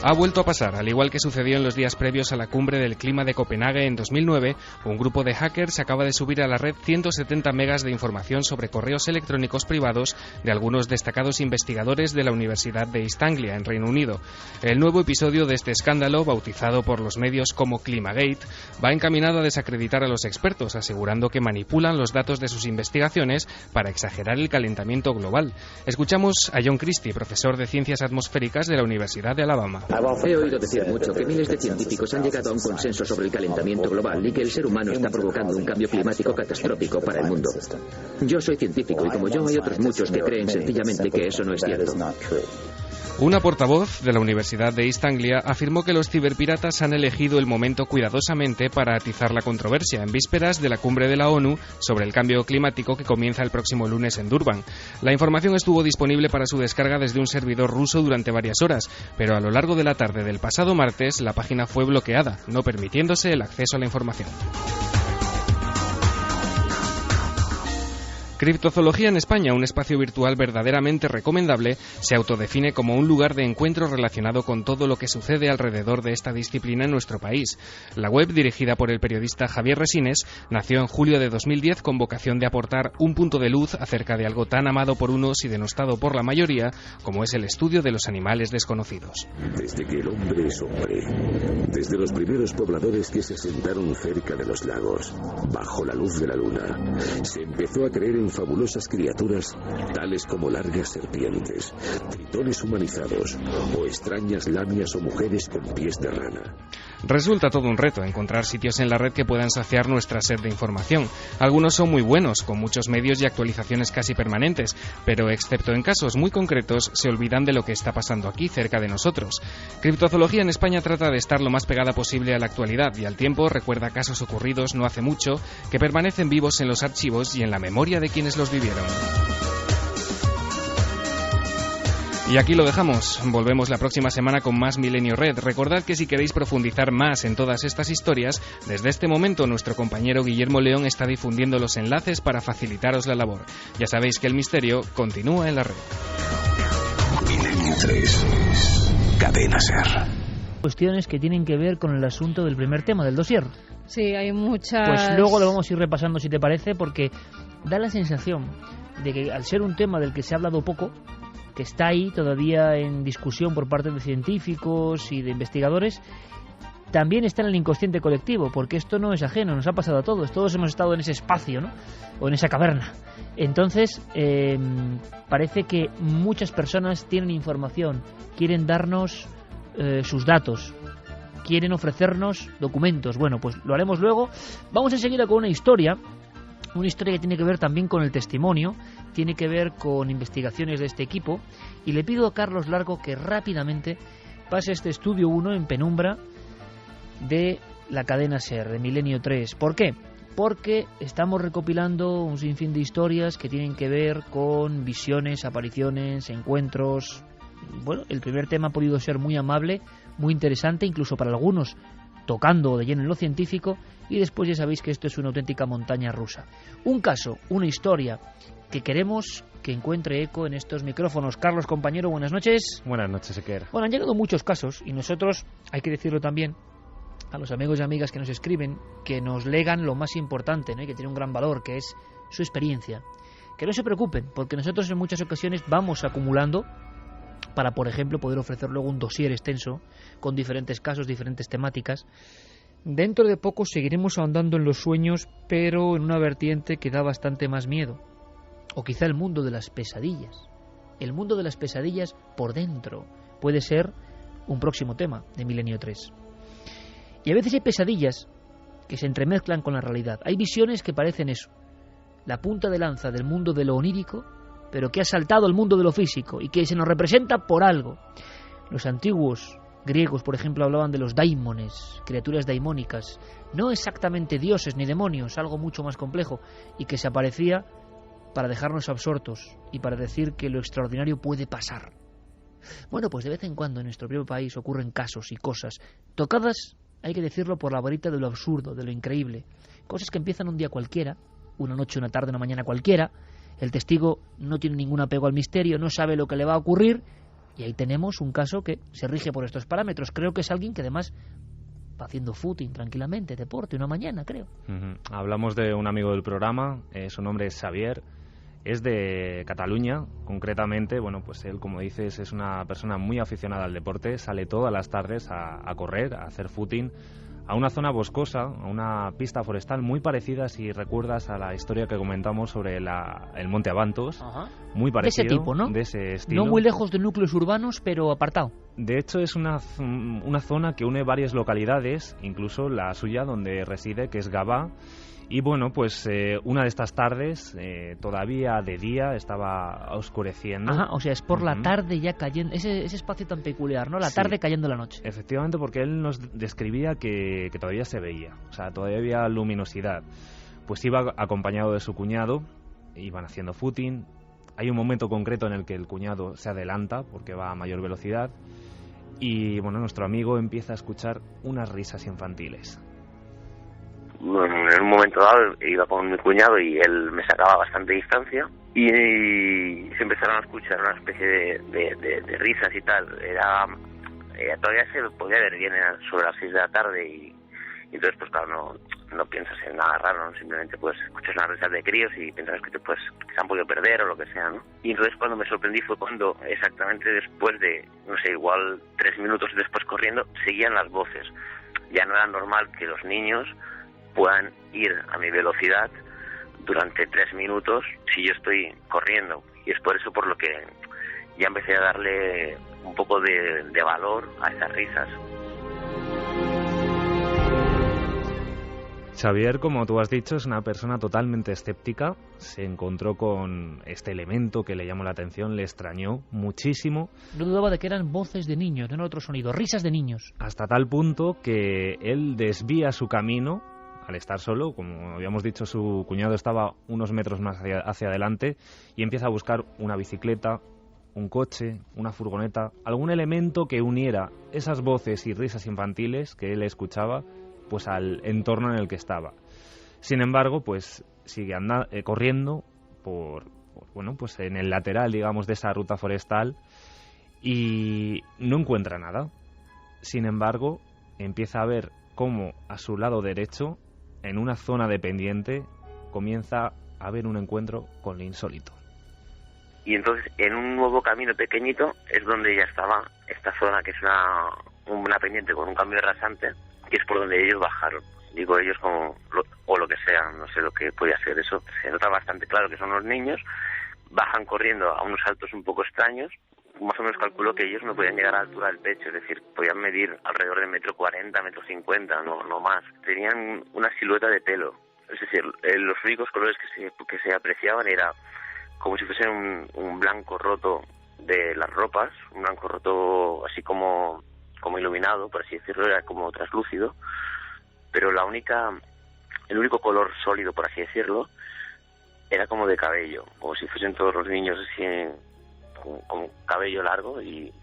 Ha vuelto a pasar, al igual que sucedió en los días previos a la cumbre del clima de Copenhague en 2009, un grupo de hackers acaba de subir a la red 170 megas de información sobre correos electrónicos privados de algunos destacados investigadores de la Universidad de East Anglia, en Reino Unido. El nuevo episodio de este escándalo, bautizado por los medios como Climagate, va encaminado a desacreditar a los expertos, asegurando que manipulan los datos de sus investigaciones para exagerar el calentamiento global. Escuchamos a John Christie, profesor de Ciencias Atmosféricas de la Universidad de Alabama. He oído decir mucho que miles de científicos han llegado a un consenso sobre el calentamiento global y que el ser humano está provocando un cambio climático catastrófico para el mundo. Yo soy científico y como yo hay otros muchos que creen sencillamente que eso no es cierto. Una portavoz de la Universidad de East Anglia afirmó que los ciberpiratas han elegido el momento cuidadosamente para atizar la controversia en vísperas de la cumbre de la ONU sobre el cambio climático que comienza el próximo lunes en Durban. La información estuvo disponible para su descarga desde un servidor ruso durante varias horas, pero a lo largo de la tarde del pasado martes la página fue bloqueada, no permitiéndose el acceso a la información. Criptozoología en España, un espacio virtual verdaderamente recomendable, se autodefine como un lugar de encuentro relacionado con todo lo que sucede alrededor de esta disciplina en nuestro país. La web, dirigida por el periodista Javier Resines, nació en julio de 2010 con vocación de aportar un punto de luz acerca de algo tan amado por unos y denostado por la mayoría, como es el estudio de los animales desconocidos. Desde que el hombre es hombre, desde los primeros pobladores que se sentaron cerca de los lagos, bajo la luz de la luna, se empezó a creer en fabulosas criaturas tales como largas serpientes, tritones humanizados o extrañas lamias o mujeres con pies de rana. Resulta todo un reto encontrar sitios en la red que puedan saciar nuestra sed de información. Algunos son muy buenos, con muchos medios y actualizaciones casi permanentes, pero excepto en casos muy concretos, se olvidan de lo que está pasando aquí, cerca de nosotros. Criptozoología en España trata de estar lo más pegada posible a la actualidad y al tiempo recuerda casos ocurridos no hace mucho que permanecen vivos en los archivos y en la memoria de quienes los vivieron. Y aquí lo dejamos. Volvemos la próxima semana con más Milenio Red. Recordad que si queréis profundizar más en todas estas historias, desde este momento nuestro compañero Guillermo León está difundiendo los enlaces para facilitaros la labor. Ya sabéis que el misterio continúa en la red. Milenio 3. Cadena SER. Cuestiones que tienen que ver con el asunto del primer tema, del dossier. Sí, hay muchas... Pues luego lo vamos a ir repasando, si te parece, porque da la sensación de que al ser un tema del que se ha hablado poco, que está ahí todavía en discusión por parte de científicos y de investigadores, también está en el inconsciente colectivo, porque esto no es ajeno, nos ha pasado a todos hemos estado en ese espacio, ¿no? O en esa caverna. Entonces, parece que muchas personas tienen información, quieren darnos sus datos, quieren ofrecernos documentos. Bueno, pues lo haremos luego. Vamos enseguida con una historia que tiene que ver también con el testimonio, tiene que ver con investigaciones de este equipo, y le pido a Carlos Largo que rápidamente pase este estudio 1 en penumbra de la cadena SER, de Milenio 3. ¿Por qué? Porque estamos recopilando un sinfín de historias que tienen que ver con visiones, apariciones, encuentros. Bueno, el primer tema ha podido ser muy amable, muy interesante, incluso para algunos tocando de lleno en lo científico, y después ya sabéis que esto es una auténtica montaña rusa. Un caso, una historia que queremos que encuentre eco en estos micrófonos. Carlos, compañero, buenas noches. Buenas noches, Iker. Bueno, han llegado muchos casos y nosotros, hay que decirlo también, a los amigos y amigas que nos escriben, que nos legan lo más importante, ¿no? Y que tiene un gran valor, que es su experiencia. Que no se preocupen, porque nosotros en muchas ocasiones vamos acumulando para, por ejemplo, poder ofrecer luego un dossier extenso con diferentes casos, diferentes temáticas. Dentro de poco seguiremos ahondando en los sueños, pero en una vertiente que da bastante más miedo. O quizá el mundo de las pesadillas. El mundo de las pesadillas por dentro puede ser un próximo tema de Milenio 3. Y a veces hay pesadillas que se entremezclan con la realidad. Hay visiones que parecen eso, la punta de lanza del mundo de lo onírico, pero que ha saltado al mundo de lo físico y que se nos representa por algo. Los antiguos griegos, por ejemplo, hablaban de los daimones, criaturas daimónicas, no exactamente dioses ni demonios, algo mucho más complejo, y que se aparecía para dejarnos absortos y para decir que lo extraordinario puede pasar. Bueno, pues de vez en cuando en nuestro propio país ocurren casos y cosas tocadas, hay que decirlo, por la varita de lo absurdo, de lo increíble. Cosas que empiezan un día cualquiera, una noche, una tarde, una mañana cualquiera. El testigo no tiene ningún apego al misterio, no sabe lo que le va a ocurrir, y ahí tenemos un caso que se rige por estos parámetros. Creo que es alguien que además va haciendo footing tranquilamente, deporte, una mañana, creo. Hablamos de un amigo del programa, su nombre es Xavier, es de Cataluña, concretamente. Bueno, pues él, como dices, es una persona muy aficionada al deporte, sale todas las tardes a correr, a hacer footing, a una zona boscosa, a una pista forestal muy parecida, si recuerdas, a la historia que comentamos sobre el Monte Avantos. Ajá. Muy parecido. De ese tipo, ¿no? De ese estilo. No muy lejos de núcleos urbanos, pero apartado. De hecho, es una zona que une varias localidades, incluso la suya donde reside, que es Gavà. Y bueno, pues una de estas tardes, todavía de día, estaba oscureciendo. Ajá, o sea, es por la tarde ya cayendo, ese espacio tan peculiar, ¿no? La tarde cayendo la noche. Efectivamente, porque él nos describía que todavía se veía, o sea, todavía había luminosidad. Pues iba acompañado de su cuñado, iban haciendo footing. Hay un momento concreto en el que el cuñado se adelanta porque va a mayor velocidad y, bueno, nuestro amigo empieza a escuchar unas risas infantiles. Bueno, en un momento dado iba con mi cuñado y él me sacaba bastante distancia y se empezaron a escuchar una especie de risas y tal. Todavía se podía ver bien, sobre las 6 de la tarde y entonces pues claro, no piensas en nada raro, ¿no? Simplemente pues escuchas unas risas de críos y piensas que se han podido perder o lo que sea, ¿no? Y entonces cuando me sorprendí fue cuando exactamente después de, no sé, igual 3 minutos después corriendo, seguían las voces. Ya no era normal que los niños puedan ir a mi velocidad durante 3 minutos si yo estoy corriendo, y es por eso por lo que ya empecé a darle un poco de valor a esas risas. Xavier, como tú has dicho, es una persona totalmente escéptica. Se encontró con este elemento que le llamó la atención, le extrañó muchísimo. No dudaba de que eran voces de niños, no era otro sonido, risas de niños. Hasta tal punto que él desvía su camino al estar solo. Como habíamos dicho, su cuñado estaba unos metros más hacia adelante y empieza a buscar una bicicleta, un coche, una furgoneta, algún elemento que uniera esas voces y risas infantiles que él escuchaba pues al entorno en el que estaba. Sin embargo, pues sigue corriendo bueno, pues en el lateral, digamos, de esa ruta forestal y no encuentra nada. Sin embargo, empieza a ver cómo a su lado derecho, en una zona de pendiente, comienza a haber un encuentro con lo insólito. Y entonces en un nuevo camino pequeñito es donde ya estaba esta zona, que es una pendiente con un cambio rasante, que es por donde ellos bajaron. Digo ellos o lo que sea, no sé lo que podía ser eso. Se nota bastante claro que son los niños, bajan corriendo a unos saltos un poco extraños. Más o menos calculo que ellos no podían llegar a la altura del pecho, es decir, podían medir alrededor de 1,40 m, 1,50 m, no más. Tenían una silueta de pelo, es decir, los únicos colores que se apreciaban era como si fuese un blanco roto de las ropas, un blanco roto así como iluminado, por así decirlo, era como traslúcido, pero el único color sólido, por así decirlo, era como de cabello, como si fuesen todos los niños así con cabello largo, y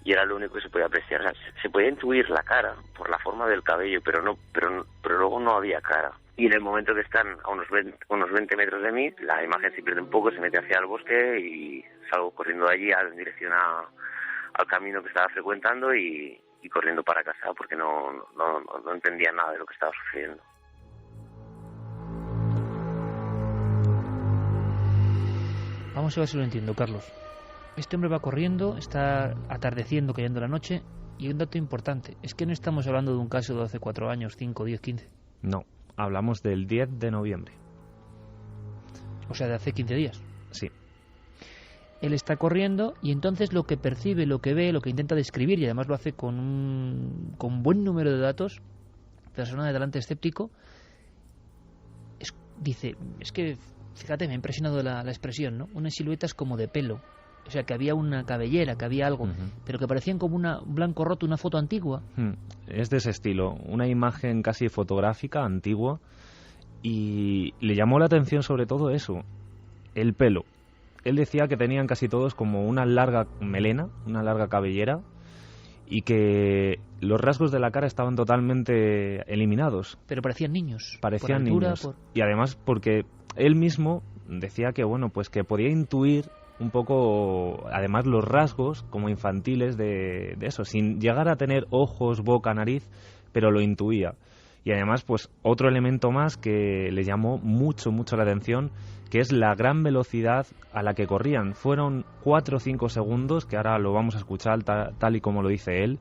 era lo único que se podía apreciar. O sea, se podía intuir la cara por la forma del cabello, pero luego no había cara. Y en el momento que están a unos 20 metros de mí, la imagen se pierde un poco, se mete hacia el bosque y salgo corriendo allí en dirección al camino que estaba frecuentando y corriendo para casa porque no entendía nada de lo que estaba sucediendo. Vamos a ver si lo entiendo, Carlos. Este hombre va corriendo, está atardeciendo, cayendo la noche, y un dato importante, es que no estamos hablando de un caso de hace 4 años, 5, 10, 15. No, hablamos del 10 de noviembre. O sea, de hace 15 días. Sí. Él está corriendo y entonces lo que percibe, lo que ve, lo que intenta describir, y además lo hace con buen número de datos, persona de delante escéptico, dice, es que, fíjate, me ha impresionado la expresión, ¿no? Unas siluetas como de pelo. O sea, que había una cabellera, que había algo, pero que parecían como un blanco roto, una foto antigua. Es de ese estilo, una imagen casi fotográfica, antigua, y le llamó la atención sobre todo eso, el pelo. Él decía que tenían casi todos como una larga melena, una larga cabellera, y que los rasgos de la cara estaban totalmente eliminados. Pero parecían niños. Parecían por altura, niños. Y además porque él mismo decía que, bueno, pues que podía intuir un poco, además, los rasgos como infantiles de eso, sin llegar a tener ojos, boca, nariz, pero lo intuía. Y además, pues otro elemento más que le llamó mucho la atención, que es la gran velocidad a la que corrían. Fueron 4 o 5 segundos, que ahora lo vamos a escuchar tal y como lo dice él,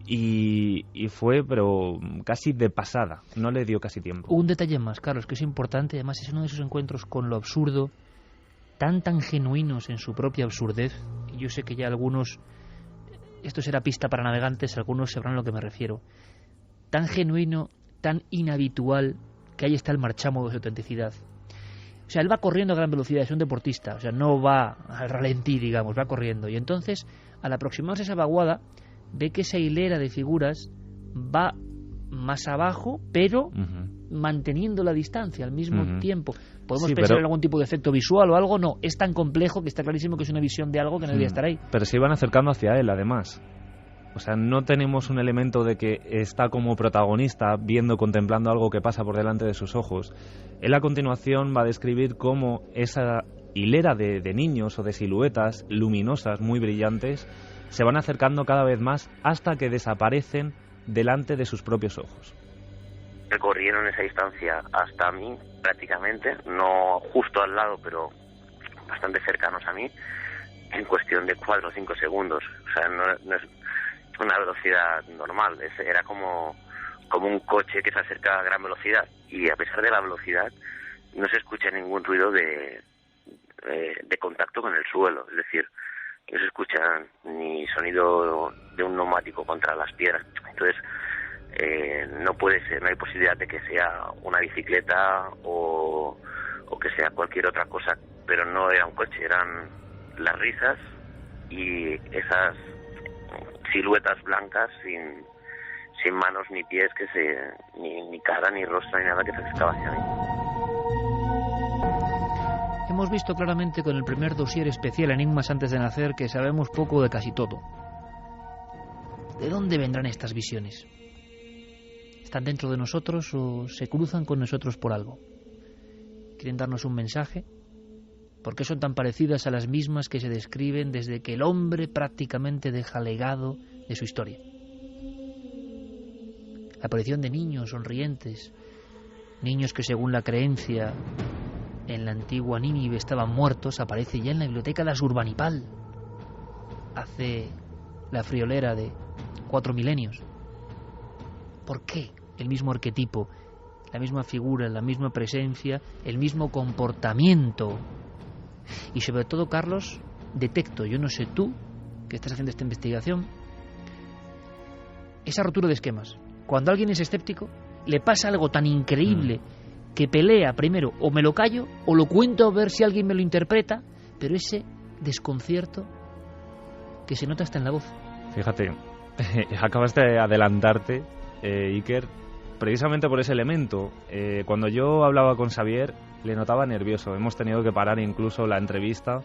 y fue, pero casi de pasada, no le dio casi tiempo. Un detalle más, Carlos, que es importante, además es uno de esos encuentros con lo absurdo, tan genuinos en su propia absurdez, y yo sé que ya algunos, esto será pista para navegantes, algunos sabrán a lo que me refiero, tan genuino, tan inhabitual, que ahí está el marchamo de su autenticidad. O sea, él va corriendo a gran velocidad, es un deportista, o sea, no va al ralentí, digamos, va corriendo, y entonces, al aproximarse a esa vaguada, ve que esa hilera de figuras va más abajo, pero manteniendo la distancia al mismo tiempo. ¿Podemos pensar en algún tipo de efecto visual o algo? No, es tan complejo que está clarísimo que es una visión de algo que no debería estar ahí. Pero se iban acercando hacia él, además. O sea, no tenemos un elemento de que está como protagonista viendo, contemplando algo que pasa por delante de sus ojos. Él a continuación va a describir cómo esa hilera de niños o de siluetas luminosas, muy brillantes, se van acercando cada vez más hasta que desaparecen delante de sus propios ojos. Recorrieron esa distancia hasta mí, prácticamente, no justo al lado, pero bastante cercanos a mí, en cuestión de 4 o 5 segundos. O sea, no es una velocidad normal, era como un coche que se acerca a gran velocidad, y a pesar de la velocidad no se escucha ningún ruido de contacto con el suelo, es decir, no se escucha ni sonido de un neumático contra las piedras. Entonces no puede ser, no hay posibilidad de que sea una bicicleta o que sea cualquier otra cosa, pero no era un coche, eran las risas y esas siluetas blancas sin manos ni pies, ni cara ni rostro ni nada, que se acercaba hacia mí. Hemos visto claramente con el primer dossier especial Enigmas antes de nacer que sabemos poco de casi todo. ¿De dónde vendrán estas visiones? ¿Están dentro de nosotros o se cruzan con nosotros por algo? ¿Quieren darnos un mensaje? ¿Por qué son tan parecidas a las mismas que se describen desde que el hombre prácticamente deja legado de su historia? La aparición de niños sonrientes, niños que según la creencia en la antigua Nínive estaban muertos, aparece ya en la biblioteca de Asurbanipal. Hace la friolera de 4 milenios. ¿Por qué el mismo arquetipo, la misma figura, la misma presencia, el mismo comportamiento? Y sobre todo, Carlos, detecto, yo no sé tú, que estás haciendo esta investigación, esa rotura de esquemas. Cuando alguien es escéptico, le pasa algo tan increíble que pelea primero, o me lo callo, o lo cuento a ver si alguien me lo interpreta, pero ese desconcierto que se nota hasta en la voz. Fíjate, acabas de adelantarte, Iker, precisamente por ese elemento. Cuando yo hablaba con Xavier, le notaba nervioso. Hemos tenido que parar incluso la entrevista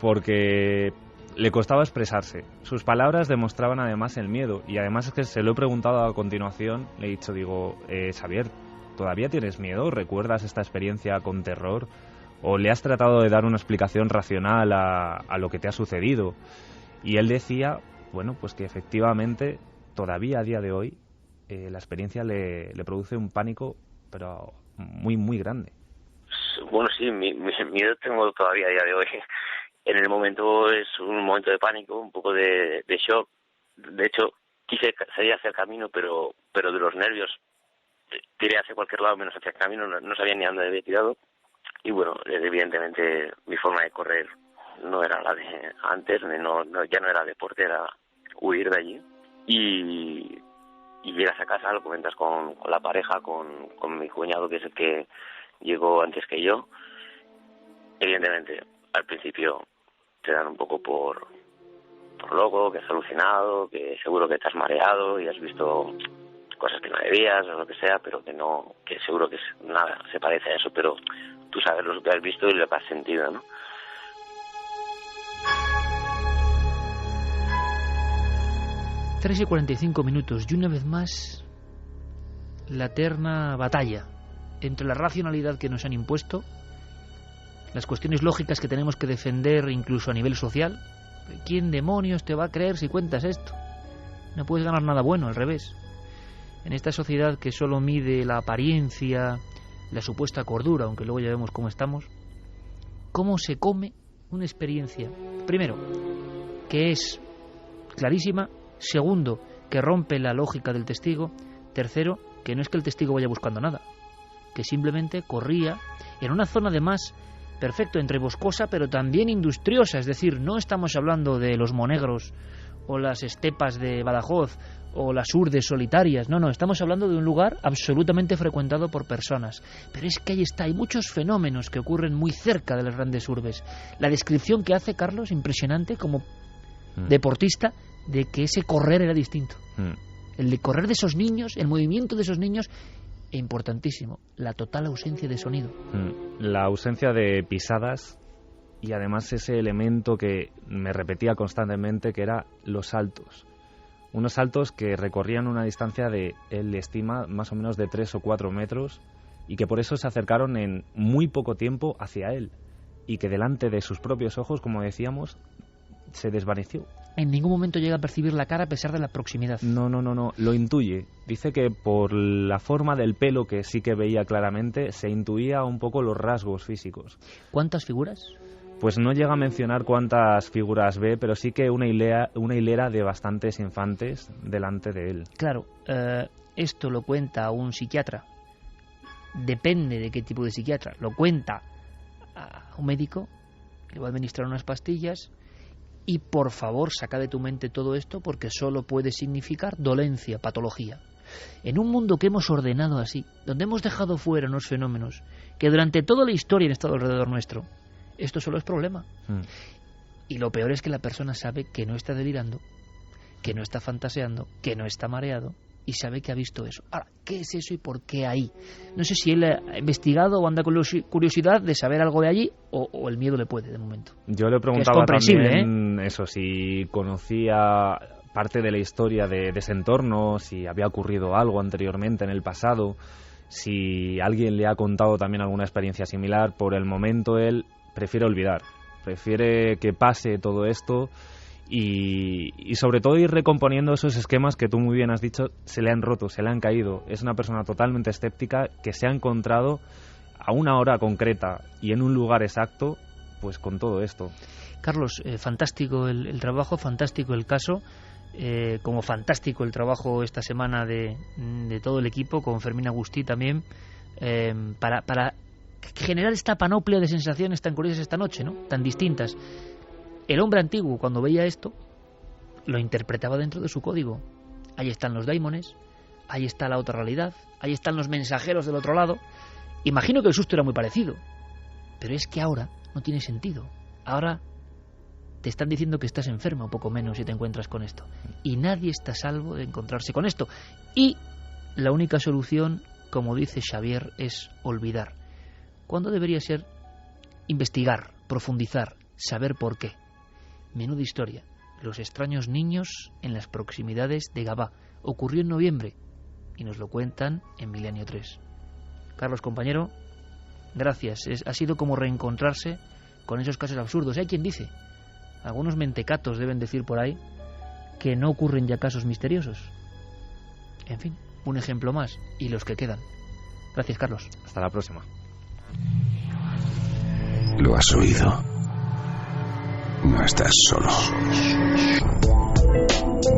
porque le costaba expresarse. Sus palabras demostraban además el miedo, y además es que se lo he preguntado a continuación. Le he dicho, Xavier, ¿todavía tienes miedo? ¿Recuerdas esta experiencia con terror? ¿O le has tratado de dar una explicación racional a lo que te ha sucedido? Y él decía, bueno, pues que efectivamente todavía a día de hoy la experiencia le produce un pánico, pero muy, muy grande. Bueno, sí, miedo tengo todavía a día de hoy. En el momento es un momento de pánico, un poco de shock. De hecho, quise salir hacia el camino, pero de los nervios tiré hacia cualquier lado menos hacia el camino, no sabía ni a dónde había tirado. Y bueno, evidentemente mi forma de correr no era la de antes, ya no era deporte, era huir de allí. Y llegas a casa, lo comentas con la pareja, con mi cuñado, que es el que llegó antes que yo. Evidentemente, al principio te dan un poco por loco, que has alucinado, que seguro que te has mareado y has visto cosas que no debías o lo que sea, pero que seguro que nada se parece a eso, pero tú sabes lo que has visto y lo que has sentido, ¿no? Tres y 45 minutos y una vez más la eterna batalla entre la racionalidad que nos han impuesto, las cuestiones lógicas que tenemos que defender incluso a nivel social. ¿Quién demonios te va a creer si cuentas esto? No puedes ganar nada bueno, al revés. En esta sociedad que solo mide la apariencia, la supuesta cordura, aunque luego ya vemos cómo estamos, ¿cómo se come una experiencia? Primero, que es clarísima. Segundo, que rompe la lógica del testigo. Tercero, que no es que el testigo vaya buscando nada, que simplemente corría en una zona además perfecto, entre boscosa pero también industriosa. Es decir, no estamos hablando de los monegros o las estepas de Badajoz o las urdes solitarias, no, estamos hablando de un lugar absolutamente frecuentado por personas. Pero es que ahí está, hay muchos fenómenos que ocurren muy cerca de las grandes urbes. La descripción que hace Carlos, impresionante, como deportista, de que ese correr era distinto. El de correr de esos niños, el movimiento de esos niños, e importantísimo, la total ausencia de sonido. La ausencia de pisadas y además ese elemento que me repetía constantemente, que era los saltos. Unos saltos que recorrían una distancia de, él estima, más o menos de 3 o 4 metros, y que por eso se acercaron en muy poco tiempo hacia él, y que delante de sus propios ojos, como decíamos, se desvaneció. En ningún momento llega a percibir la cara a pesar de la proximidad. No, lo intuye. Dice que por la forma del pelo, que sí que veía claramente, se intuía un poco los rasgos físicos. ¿Cuántas figuras? Pues no llega a mencionar cuántas figuras ve, pero sí que una hilera de bastantes infantes delante de él. Claro, esto lo cuenta un psiquiatra. Depende de qué tipo de psiquiatra. Lo cuenta a un médico, le va a administrar unas pastillas. Y por favor, saca de tu mente todo esto, porque solo puede significar dolencia, patología. En un mundo que hemos ordenado así, donde hemos dejado fuera unos fenómenos que durante toda la historia han estado alrededor nuestro, esto solo es problema. Y lo peor es que la persona sabe que no está delirando, que no está fantaseando, que no está mareado, y sabe que ha visto eso. Ahora, ¿qué es eso y por qué ahí? No sé si él ha investigado o anda con curiosidad de saber algo de allí, o el miedo le puede, de momento. Yo le preguntaba también eso, si conocía parte de la historia de ese entorno, si había ocurrido algo anteriormente en el pasado, si alguien le ha contado también alguna experiencia similar. Por el momento él prefiere olvidar, prefiere que pase todo esto. Y sobre todo ir recomponiendo esos esquemas que tú muy bien has dicho, se le han roto, se le han caído. Es una persona totalmente escéptica que se ha encontrado a una hora concreta y en un lugar exacto, pues con todo esto. Carlos, fantástico el trabajo, fantástico el caso, como fantástico el trabajo esta semana de todo el equipo, con Fermín Agustí también, para generar esta panoplia de sensaciones tan curiosas esta noche, ¿no? Tan distintas. El hombre antiguo, cuando veía esto, lo interpretaba dentro de su código. Ahí están los daimones, ahí está la otra realidad, ahí están los mensajeros del otro lado. Imagino que el susto era muy parecido, pero es que ahora no tiene sentido. Ahora te están diciendo que estás enferma, un poco menos, si te encuentras con esto. Y nadie está a salvo de encontrarse con esto. Y la única solución, como dice Xavier, es olvidar. ¿Cuándo debería ser investigar, profundizar, saber por qué? Menuda historia. Los extraños niños en las proximidades de Gabá. Ocurrió en noviembre y nos lo cuentan en Milenio 3. Carlos, compañero, gracias. Ha sido como reencontrarse con esos casos absurdos. Hay quien dice, algunos mentecatos deben decir por ahí, que no ocurren ya casos misteriosos. En fin, un ejemplo más y los que quedan. Gracias, Carlos. Hasta la próxima. ¿Lo has oído? No estás solo.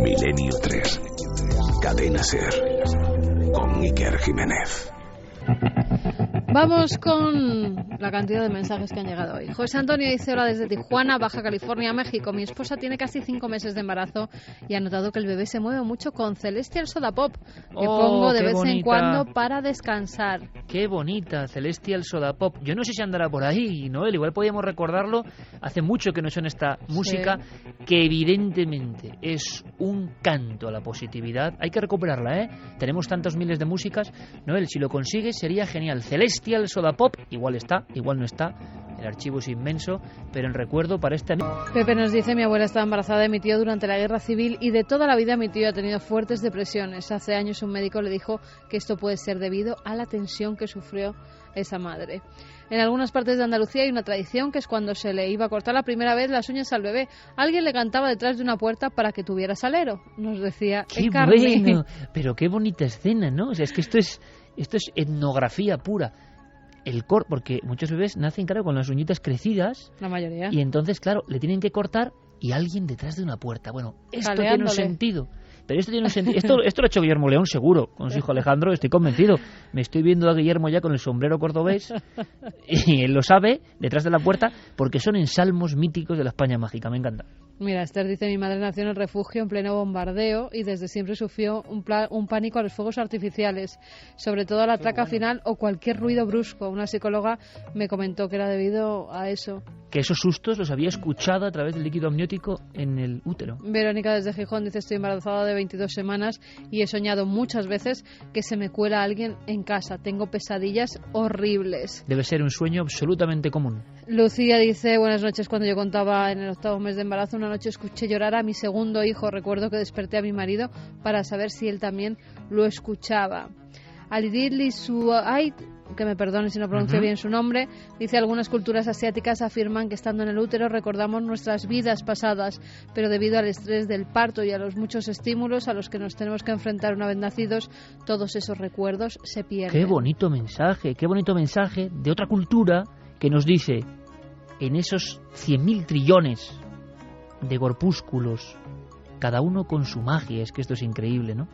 Milenio 3. Cadena SER. Con Iker Jiménez. Vamos con la cantidad de mensajes que han llegado hoy. José Antonio dice: hola desde Tijuana, Baja California, México. Mi esposa tiene casi 5 meses de embarazo y ha notado que el bebé se mueve mucho con Celestial Soda Pop, que pongo de vez en cuando para descansar. Qué bonita, Celestial Soda Pop. Yo no sé si andará por ahí, Noel, igual podíamos recordarlo. Hace mucho que no suena esta música, sí, que evidentemente es un canto a la positividad. Hay que recuperarla, ¿eh? Tenemos tantos miles de músicas. Noel, si lo consigues sería genial. Celestial Soda Pop, igual está, igual no está. El archivo es inmenso, pero en recuerdo para este año. Pepe nos dice: mi abuela estaba embarazada de mi tío durante la guerra civil y de toda la vida mi tío ha tenido fuertes depresiones. Hace años un médico le dijo que esto puede ser debido a la tensión que sufrió esa madre. En algunas partes de Andalucía hay una tradición que es cuando se le iba a cortar la primera vez las uñas al bebé, alguien le cantaba detrás de una puerta para que tuviera salero, nos decía Encarni. Bueno, pero qué bonita escena, ¿no? O sea, es que esto es etnografía pura. Porque muchos bebés nacen, claro, con las uñitas crecidas. La mayoría. Y entonces, claro, le tienen que cortar y alguien detrás de una puerta. Bueno, esto tiene un sentido. Pero esto tiene un sentido. Esto lo ha hecho Guillermo León, seguro, con su hijo Alejandro, estoy convencido. Me estoy viendo a Guillermo ya con el sombrero cordobés, y él lo sabe, detrás de la puerta, porque son ensalmos míticos de la España mágica. Me encanta. Mira, Esther dice: mi madre nació en el refugio en pleno bombardeo y desde siempre sufrió un pánico a los fuegos artificiales, sobre todo a la traca final o cualquier ruido brusco. Una psicóloga me comentó que era debido a eso. Que esos sustos los había escuchado a través del líquido amniótico en el útero. Verónica desde Gijón dice: estoy embarazada de 22 semanas y he soñado muchas veces que se me cuela alguien en casa. Tengo pesadillas horribles. Debe ser un sueño absolutamente común. Lucía dice: buenas noches. Cuando yo contaba en el 8º mes de embarazo, una noche escuché llorar a mi segundo hijo. Recuerdo que desperté a mi marido para saber si él también lo escuchaba. Alidili Suait, que me perdone si no pronuncio bien su nombre, dice: algunas culturas asiáticas afirman que estando en el útero recordamos nuestras vidas pasadas, pero debido al estrés del parto y a los muchos estímulos a los que nos tenemos que enfrentar una vez nacidos, todos esos recuerdos se pierden. Qué bonito mensaje de otra cultura que nos dice: en esos 100.000 trillones de corpúsculos, cada uno con su magia. Es que esto es increíble, ¿no?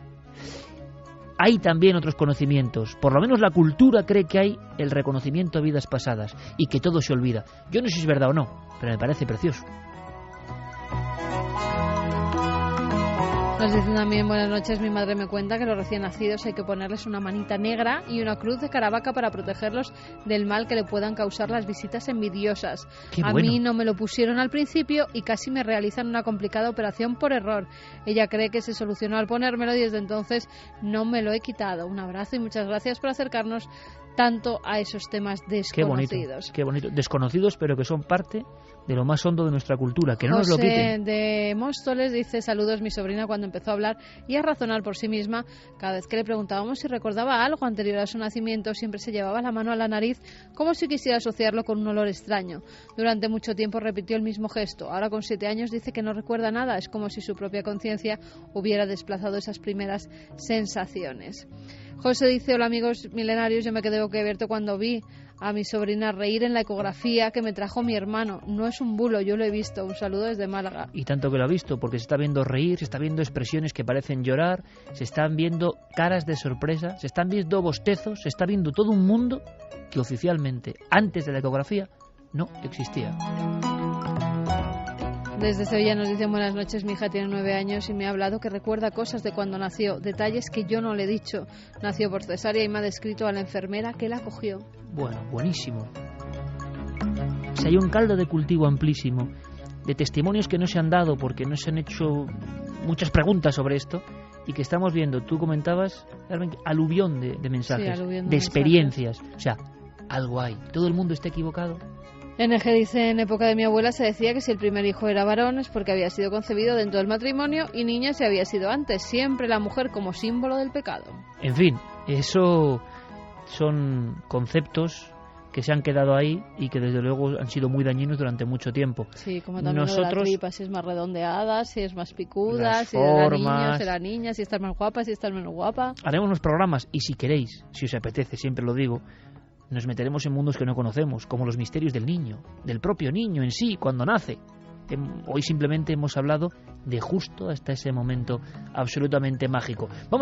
Hay también otros conocimientos. Por lo menos la cultura cree que hay el reconocimiento a vidas pasadas y que todo se olvida. Yo no sé si es verdad o no, pero me parece precioso. Nos dicen también: buenas noches, mi madre me cuenta que los recién nacidos hay que ponerles una manita negra y una cruz de Caravaca para protegerlos del mal que le puedan causar las visitas envidiosas. A mí no me lo pusieron al principio y casi me realizan una complicada operación por error. Ella cree que se solucionó al ponérmelo y desde entonces no me lo he quitado. Un abrazo y muchas gracias por acercarnos tanto a esos temas desconocidos. Qué bonito. Desconocidos, pero que son parte de lo más hondo de nuestra cultura, que no José nos lo quiten. De Móstoles dice: saludos, mi sobrina cuando empezó a hablar y a razonar por sí misma, cada vez que le preguntábamos si recordaba algo anterior a su nacimiento, siempre se llevaba la mano a la nariz como si quisiera asociarlo con un olor extraño. Durante mucho tiempo repitió el mismo gesto. Ahora con 7 años dice que no recuerda nada, es como si su propia conciencia hubiera desplazado esas primeras sensaciones. José dice, hola amigos milenarios, yo me quedé boquiabierto cuando vi a mi sobrina reír en la ecografía que me trajo mi hermano. No es un bulo, yo lo he visto. Un saludo desde Málaga. Y tanto que lo ha visto, porque se está viendo reír, se está viendo expresiones que parecen llorar, se están viendo caras de sorpresa, se están viendo bostezos, se está viendo todo un mundo que oficialmente, antes de la ecografía, no existía. Desde Sevilla nos dicen, buenas noches, mi hija tiene 9 años y me ha hablado que recuerda cosas de cuando nació, detalles que yo no le he dicho. Nació por cesárea y me ha descrito a la enfermera que la cogió. Bueno, buenísimo. O sea, hay un caldo de cultivo amplísimo, de testimonios que no se han dado porque no se han hecho muchas preguntas sobre esto y que estamos viendo. Tú comentabas, aluvión de mensajes, Sí, aluvión de experiencias. O sea, algo hay. ¿Todo el mundo está equivocado? NG dice, en época de mi abuela se decía que si el primer hijo era varón es porque había sido concebido dentro del matrimonio y niña si había sido antes. Siempre la mujer como símbolo del pecado. En fin, eso son conceptos que se han quedado ahí y que desde luego han sido muy dañinos durante mucho tiempo. Sí, como también lo de la tripa, si es más redondeada, si es más picuda, si formas, era niño, si era niña, si está más guapa, si está menos guapa. Haremos unos programas y si queréis, si os apetece, siempre lo digo, nos meteremos en mundos que no conocemos, como los misterios del niño, del propio niño en sí, cuando nace. Hoy simplemente hemos hablado de justo hasta ese momento absolutamente mágico. Vamos con